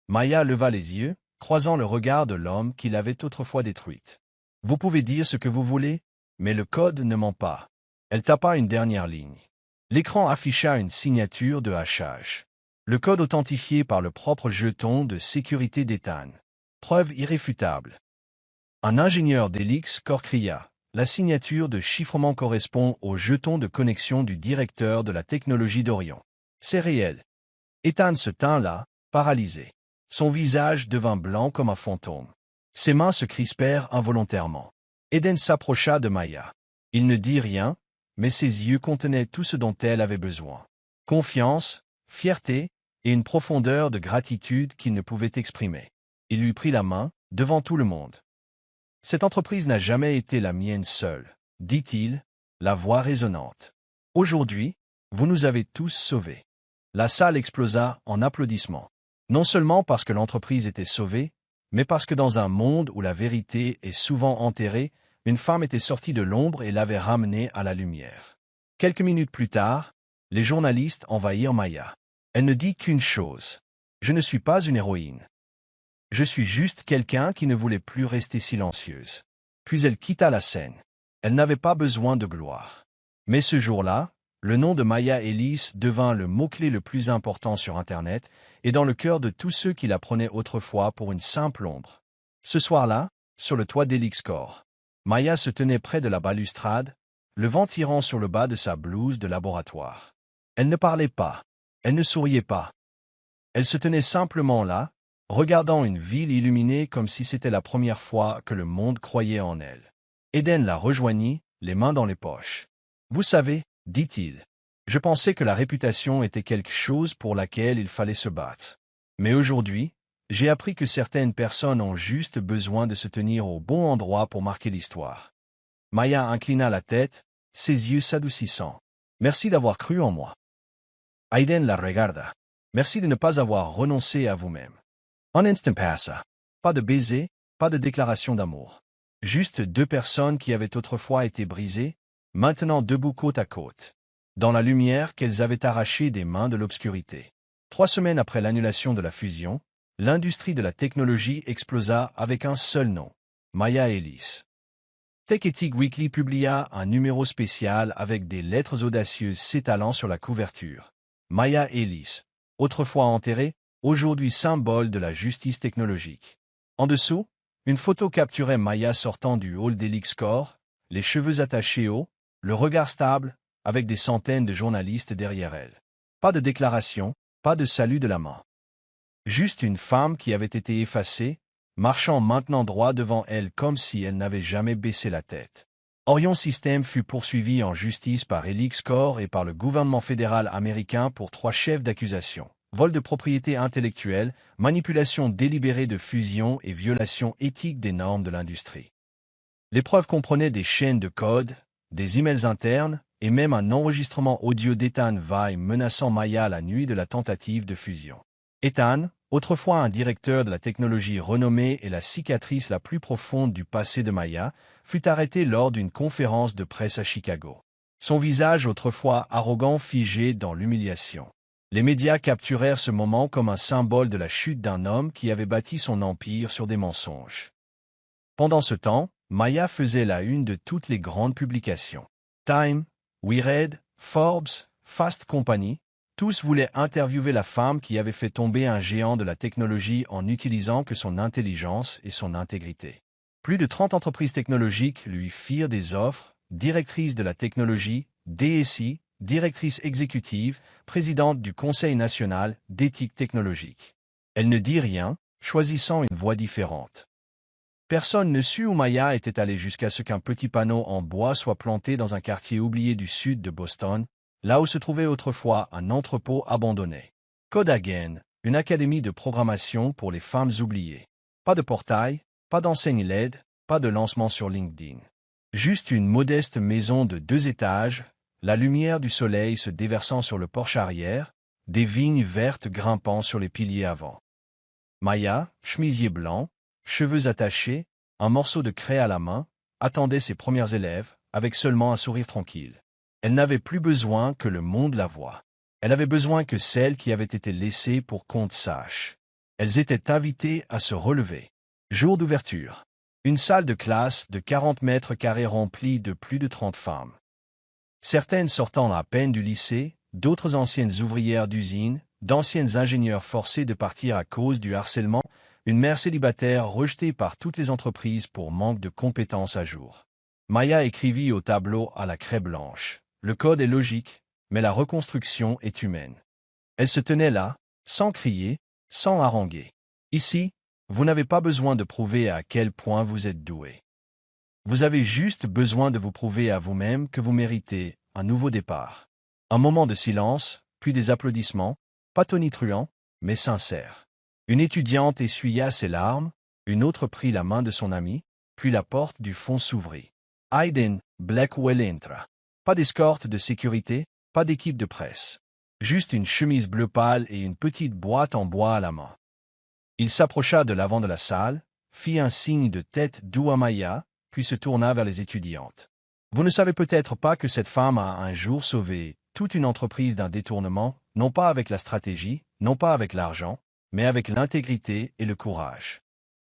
Maya leva les yeux, croisant le regard de l'homme qui l'avait autrefois détruite. Vous pouvez dire ce que vous voulez, mais le code ne ment pas. Elle tapa une dernière ligne. L'écran afficha une signature de hachage. Le code authentifié par le propre jeton de sécurité d'Ethan. Preuve irréfutable. Un ingénieur d'Helix Core cria. La signature de chiffrement correspond au jeton de connexion du directeur de la technologie d'Orion. C'est réel. Ethan se tint là, paralysé. Son visage devint blanc comme un fantôme. Ses mains se crispèrent involontairement. Eden s'approcha de Maya. Il ne dit rien, mais ses yeux contenaient tout ce dont elle avait besoin. Confiance, fierté, et une profondeur de gratitude qu'il ne pouvait exprimer. Il lui prit la main, devant tout le monde. Cette entreprise n'a jamais été la mienne seule, dit-il, la voix résonnante. Aujourd'hui, vous nous avez tous sauvés. La salle explosa en applaudissements. Non seulement parce que l'entreprise était sauvée, mais parce que dans un monde où la vérité est souvent enterrée, une femme était sortie de l'ombre et l'avait ramenée à la lumière. Quelques minutes plus tard, les journalistes envahirent Maya. Elle ne dit qu'une chose. Je ne suis pas une héroïne. Je suis juste quelqu'un qui ne voulait plus rester silencieuse. Puis elle quitta la scène. Elle n'avait pas besoin de gloire. Mais ce jour-là, le nom de Maya Ellis devint le mot-clé le plus important sur Internet et dans le cœur de tous ceux qui la prenaient autrefois pour une simple ombre. Ce soir-là, sur le toit d'Helix Core, Maya se tenait près de la balustrade, le vent tirant sur le bas de sa blouse de laboratoire. Elle ne parlait pas. Elle ne souriait pas. Elle se tenait simplement là, regardant une ville illuminée comme si c'était la première fois que le monde croyait en elle. Aiden la rejoignit, les mains dans les poches. « Vous savez, dit-il, je pensais que la réputation était quelque chose pour laquelle il fallait se battre. Mais aujourd'hui, j'ai appris que certaines personnes ont juste besoin de se tenir au bon endroit pour marquer l'histoire. » Maya inclina la tête, ses yeux s'adoucissant. « Merci d'avoir cru en moi. » Aiden la regarda. « Merci de ne pas avoir renoncé à vous-même. » Un instant passa. Pas de baiser, pas de déclaration d'amour. Juste deux personnes qui avaient autrefois été brisées, maintenant debout côte à côte, dans la lumière qu'elles avaient arrachée des mains de l'obscurité. 3 semaines après l'annulation de la fusion, l'industrie de la technologie explosa avec un seul nom, Maya Ellis. Tech Ethic Weekly publia un numéro spécial avec des lettres audacieuses s'étalant sur la couverture. Maya Ellis, autrefois enterrée, aujourd'hui symbole de la justice technologique. En dessous, une photo capturait Maya sortant du hall d'Elixcorp, les cheveux attachés haut, le regard stable, avec des centaines de journalistes derrière elle. Pas de déclaration, pas de salut de la main. Juste une femme qui avait été effacée, marchant maintenant droit devant elle comme si elle n'avait jamais baissé la tête. Orion Systems fut poursuivi en justice par Elixcorp et par le gouvernement fédéral américain pour 3 chefs d'accusation: vol de propriété intellectuelle, manipulation délibérée de fusion et violation éthique des normes de l'industrie. Les preuves comprenaient des chaînes de code, des emails internes et même un enregistrement audio d'Ethan Vai menaçant Maya la nuit de la tentative de fusion. Ethan, autrefois un directeur de la technologie renommé et la cicatrice la plus profonde du passé de Maya, fut arrêté lors d'une conférence de presse à Chicago. Son visage autrefois arrogant figé dans l'humiliation. Les médias capturèrent ce moment comme un symbole de la chute d'un homme qui avait bâti son empire sur des mensonges. Pendant ce temps, Maya faisait la une de toutes les grandes publications. Time, Wired, Forbes, Fast Company, tous voulaient interviewer la femme qui avait fait tomber un géant de la technologie en n'utilisant que son intelligence et son intégrité. Plus de 30 entreprises technologiques lui firent des offres: directrice de la technologie, DSI, directrice exécutive, présidente du Conseil national d'éthique technologique. Elle ne dit rien, choisissant une voie différente. Personne ne sut où Maya était allée jusqu'à ce qu'un petit panneau en bois soit planté dans un quartier oublié du sud de Boston, là où se trouvait autrefois un entrepôt abandonné. Code Again, une académie de programmation pour les femmes oubliées. Pas de portail, pas d'enseigne LED, pas de lancement sur LinkedIn. Juste une modeste maison de 2 étages, la lumière du soleil se déversant sur le porche arrière, des vignes vertes grimpant sur les piliers avant. Maya, chemisier blanc, cheveux attachés, un morceau de craie à la main, attendait ses premières élèves, avec seulement un sourire tranquille. Elle n'avait plus besoin que le monde la voie. Elle avait besoin que celles qui avaient été laissées pour compte sachent. Elles étaient invitées à se relever. Jour d'ouverture. Une salle de classe de 40 mètres carrés remplie de plus de 30 femmes. Certaines sortant à peine du lycée, d'autres anciennes ouvrières d'usine, d'anciennes ingénieurs forcés de partir à cause du harcèlement, une mère célibataire rejetée par toutes les entreprises pour manque de compétences à jour. Maya écrivit au tableau à la craie blanche: le code est logique, mais la reconstruction est humaine. Elle se tenait là, sans crier, sans haranguer. Ici, vous n'avez pas besoin de prouver à quel point vous êtes doué. Vous avez juste besoin de vous prouver à vous-même que vous méritez un nouveau départ. Un moment de silence, puis des applaudissements, pas tonitruants, mais sincères. Une étudiante essuya ses larmes, une autre prit la main de son amie, puis la porte du fond s'ouvrit. Aiden Blackwell entra. Pas d'escorte de sécurité, pas d'équipe de presse. Juste une chemise bleu pâle et une petite boîte en bois à la main. Il s'approcha de l'avant de la salle, fit un signe de tête doux à Maya, puis se tourna vers les étudiantes. Vous ne savez peut-être pas que cette femme a un jour sauvé toute une entreprise d'un détournement, non pas avec la stratégie, non pas avec l'argent, mais avec l'intégrité et le courage.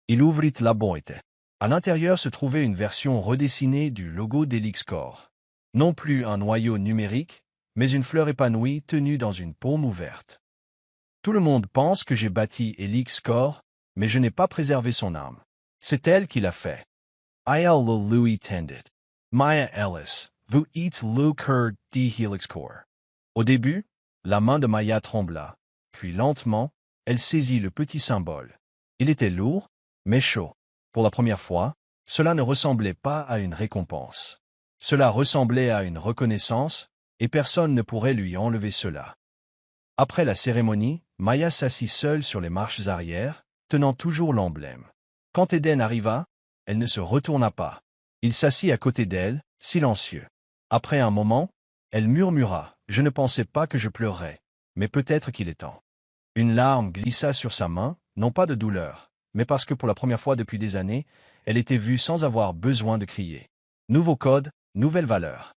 Il ouvrit la boîte. À l'intérieur se trouvait une version redessinée du logo d'Elixcorp. Non plus un noyau numérique, mais une fleur épanouie tenue dans une paume ouverte. Tout le monde pense que j'ai bâti Elixcorp, mais je n'ai pas préservé son âme. C'est elle qui l'a fait. Il le lui tendit. Maya Ellis, vous êtes le cœur d'Elixcorp. Au début, la main de Maya trembla, puis lentement, elle saisit le petit symbole. Il était lourd, mais chaud. Pour la première fois, Cela ne ressemblait pas à une récompense. Cela ressemblait à une reconnaissance, et personne ne pourrait lui enlever cela. Après la cérémonie, Maya s'assit seule sur les marches arrière, tenant toujours l'emblème. Quand Eden arriva, elle ne se retourna pas. Il s'assit à côté d'elle, silencieux. Après un moment, elle murmura « Je ne pensais pas que je pleurerais, mais peut-être qu'il est temps. » Une larme glissa sur sa main, non pas de douleur, mais parce que pour la première fois depuis des années, elle était vue sans avoir besoin de crier. Nouveau code, nouvelle valeur.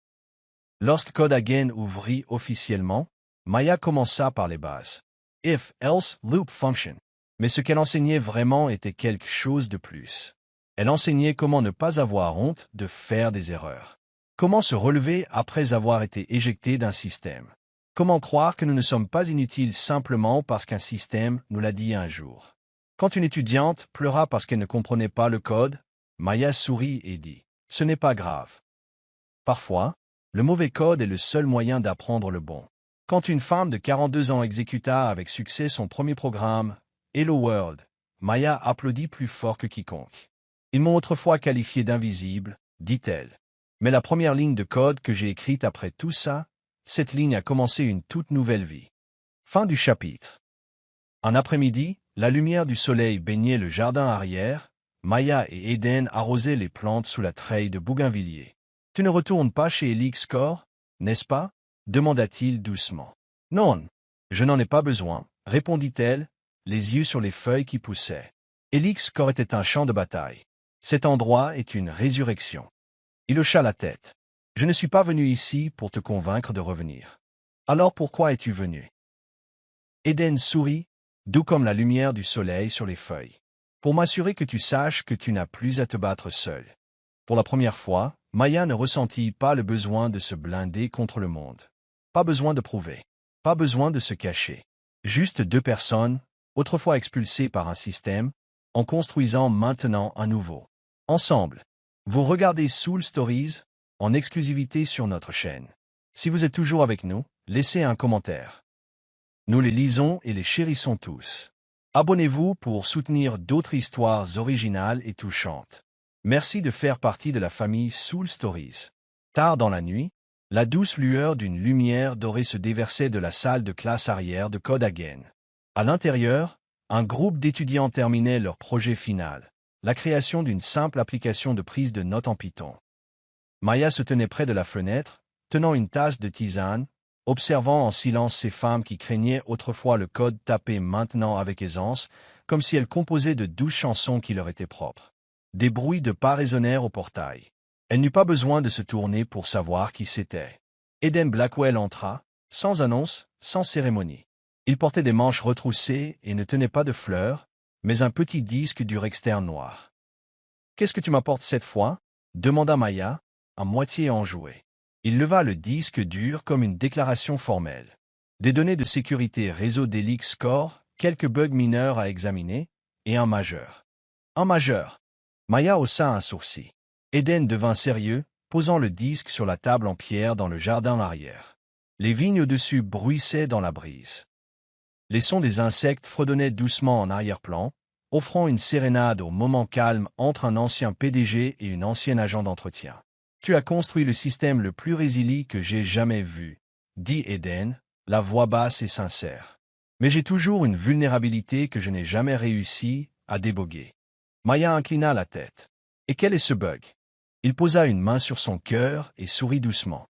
Lorsque Code Again ouvrit officiellement, Maya commença par les bases. If, else, loop function. Mais ce qu'elle enseignait vraiment était quelque chose de plus. Elle enseignait comment ne pas avoir honte de faire des erreurs. Comment se relever après avoir été éjecté d'un système. Comment croire que nous ne sommes pas inutiles simplement parce qu'un système nous l'a dit un jour. Quand une étudiante pleura parce qu'elle ne comprenait pas le code, Maya sourit et dit « Ce n'est pas grave. » Parfois, le mauvais code est le seul moyen d'apprendre le bon. Quand une femme de 42 ans exécuta avec succès son premier programme, Hello World, Maya applaudit plus fort que quiconque. Ils m'ont autrefois qualifié d'invisible, dit-elle. Mais la première ligne de code que j'ai écrite après tout ça, cette ligne a commencé une toute nouvelle vie. Fin du chapitre. Un après-midi, la lumière du soleil baignait le jardin arrière, Maya et Eden arrosaient les plantes sous la treille de bougainvilliers. « Tu ne retournes pas chez Elix Core, n'est-ce pas » demanda-t-il doucement. « Non, je n'en ai pas besoin, » répondit-elle, les yeux sur les feuilles qui poussaient. Elix Core était un champ de bataille. Cet endroit est une résurrection. Il hocha la tête. « Je ne suis pas venu ici pour te convaincre de revenir. Alors pourquoi es-tu venu » Eden sourit, doux comme la lumière du soleil sur les feuilles. « Pour m'assurer que tu saches que tu n'as plus à te battre seul. » Pour la première fois, Maya ne ressentit pas le besoin de se blinder contre le monde. Pas besoin de prouver. Pas besoin de se cacher. Juste deux personnes, autrefois expulsées par un système, en construisant maintenant un nouveau. Ensemble. Vous regardez Soul Stories, en exclusivité sur notre chaîne. Si vous êtes toujours avec nous, laissez un commentaire. Nous les lisons et les chérissons tous. Abonnez-vous pour soutenir d'autres histoires originales et touchantes. Merci de faire partie de la famille Soul Stories. Tard dans la nuit, la douce lueur d'une lumière dorée se déversait de la salle de classe arrière de Code Again. À l'intérieur, un groupe d'étudiants terminait leur projet final, la création d'une simple application de prise de notes en Python. Maya se tenait près de la fenêtre, tenant une tasse de tisane, observant en silence ces femmes qui craignaient autrefois le code tapé maintenant avec aisance, comme si elles composaient de 12 chansons qui leur étaient propres. Des bruits de pas résonnèrent au portail. Elle n'eut pas besoin de se tourner pour savoir qui c'était. Eden Blackwell entra, sans annonce, sans cérémonie. Il portait des manches retroussées et ne tenait pas de fleurs, mais un petit disque dur externe noir. « Qu'est-ce que tu m'apportes cette fois » demanda Maya, à moitié enjouée. Il leva le disque dur comme une déclaration formelle. Des données de sécurité réseau d'Elix Core, quelques bugs mineurs à examiner, et un majeur. Un majeur. Maya haussa un sourcil. Eden devint sérieux, posant le disque sur la table en pierre dans le jardin arrière. Les vignes au-dessus bruissaient dans la brise. Les sons des insectes fredonnaient doucement en arrière-plan, offrant une sérénade au moment calme entre un ancien PDG et une ancienne agent d'entretien. « Tu as construit le système le plus résilient que j'ai jamais vu, » dit Eden, la voix basse et sincère. « Mais j'ai toujours une vulnérabilité que je n'ai jamais réussi à déboguer. » Maya inclina la tête. « Et quel est ce bug ?» Il posa une main sur son cœur et sourit doucement.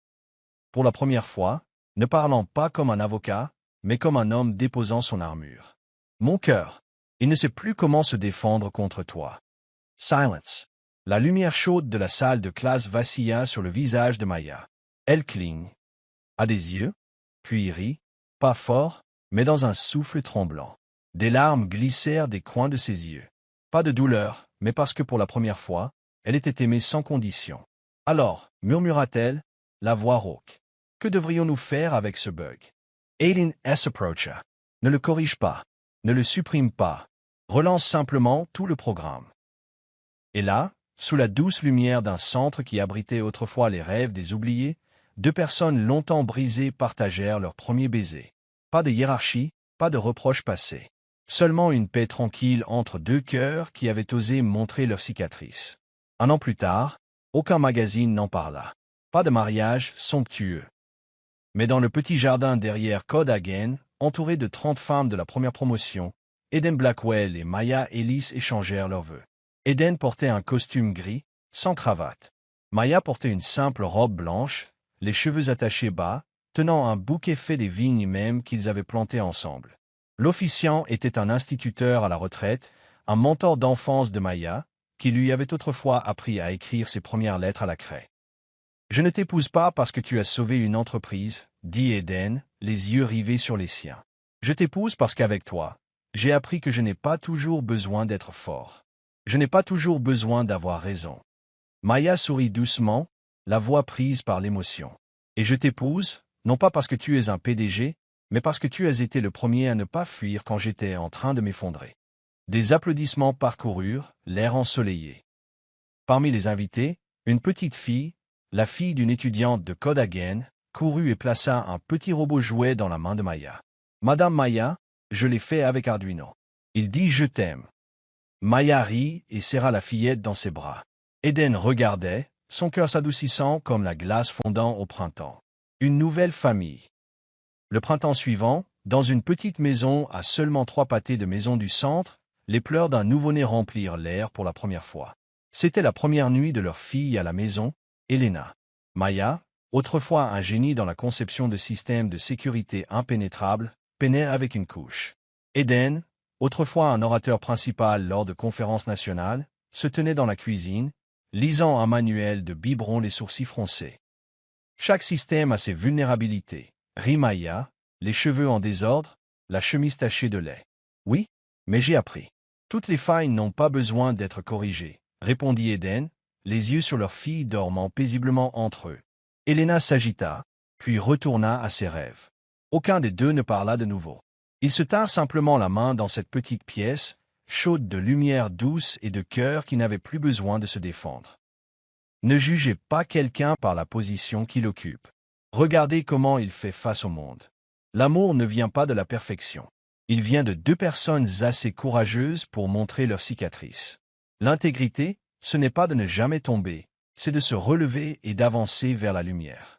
Pour la première fois, ne parlant pas comme un avocat, mais comme un homme déposant son armure. « Mon cœur, il ne sait plus comment se défendre contre toi. » Silence. La lumière chaude de la salle de classe vacilla sur le visage de Maya. Elle cligne. A des yeux, puis rit, pas fort, mais dans un souffle tremblant. Des larmes glissèrent des coins de ses yeux. Pas de douleur, mais parce que pour la première fois, elle était aimée sans condition. Alors, murmura-t-elle, la voix rauque. Que devrions-nous faire avec ce bug? Aiden S. approcha. Ne le corrige pas. Ne le supprime pas. Relance simplement tout le programme. Et là, sous la douce lumière d'un centre qui abritait autrefois les rêves des oubliés, deux personnes longtemps brisées partagèrent leur premier baiser. Pas de hiérarchie, pas de reproches passés. Seulement une paix tranquille entre deux cœurs qui avaient osé montrer leurs cicatrices. Un an plus tard, aucun magazine n'en parla. Pas de mariage somptueux. Mais dans le petit jardin derrière Cadogan, entouré de 30 femmes de la première promotion, Eden Blackwell et Maya Ellis échangèrent leurs vœux. Eden portait un costume gris, sans cravate. Maya portait une simple robe blanche, les cheveux attachés bas, tenant un bouquet fait des vignes mêmes qu'ils avaient plantées ensemble. L'officiant était un instituteur à la retraite, un mentor d'enfance de Maya, qui lui avait autrefois appris à écrire ses premières lettres à la craie. « Je ne t'épouse pas parce que tu as sauvé une entreprise, dit Eden, les yeux rivés sur les siens. Je t'épouse parce qu'avec toi, j'ai appris que je n'ai pas toujours besoin d'être fort. Je n'ai pas toujours besoin d'avoir raison. » Maya sourit doucement, la voix prise par l'émotion. « Et je t'épouse, non pas parce que tu es un PDG, mais parce que tu as été le premier à ne pas fuir quand j'étais en train de m'effondrer. » Des applaudissements parcoururent l'air ensoleillé. Parmi les invités, une petite fille, la fille d'une étudiante de Cadogan, courut et plaça un petit robot jouet dans la main de Maya. « Madame Maya, je l'ai fait avec Arduino. Il dit « Je t'aime ». Maya rit et serra la fillette dans ses bras. Eden regardait, son cœur s'adoucissant comme la glace fondant au printemps. Une nouvelle famille. Le printemps suivant, dans une petite maison à seulement 3 pâtés de maison du centre, les pleurs d'un nouveau-né remplirent l'air pour la première fois. C'était la première nuit de leur fille à la maison, Elena. Maya, autrefois un génie dans la conception de systèmes de sécurité impénétrables, peinait avec une couche. Eden, autrefois un orateur principal lors de conférences nationales, se tenait dans la cuisine, lisant un manuel de biberon les sourcils froncés. Chaque système a ses vulnérabilités, rit Maya, les cheveux en désordre, la chemise tachée de lait. Oui, mais j'ai appris. Toutes les failles n'ont pas besoin d'être corrigées, répondit Eden, les yeux sur leur fille dormant paisiblement entre eux. Elena s'agita, puis retourna à ses rêves. Aucun des deux ne parla de nouveau. Ils se tinrent simplement la main dans cette petite pièce, chaude de lumière douce et de cœur qui n'avait plus besoin de se défendre. Ne jugez pas quelqu'un par la position qu'il occupe. Regardez comment il fait face au monde. L'amour ne vient pas de la perfection. Il vient de 2 personnes assez courageuses pour montrer leurs cicatrices. L'intégrité, ce n'est pas de ne jamais tomber, c'est de se relever et d'avancer vers la lumière.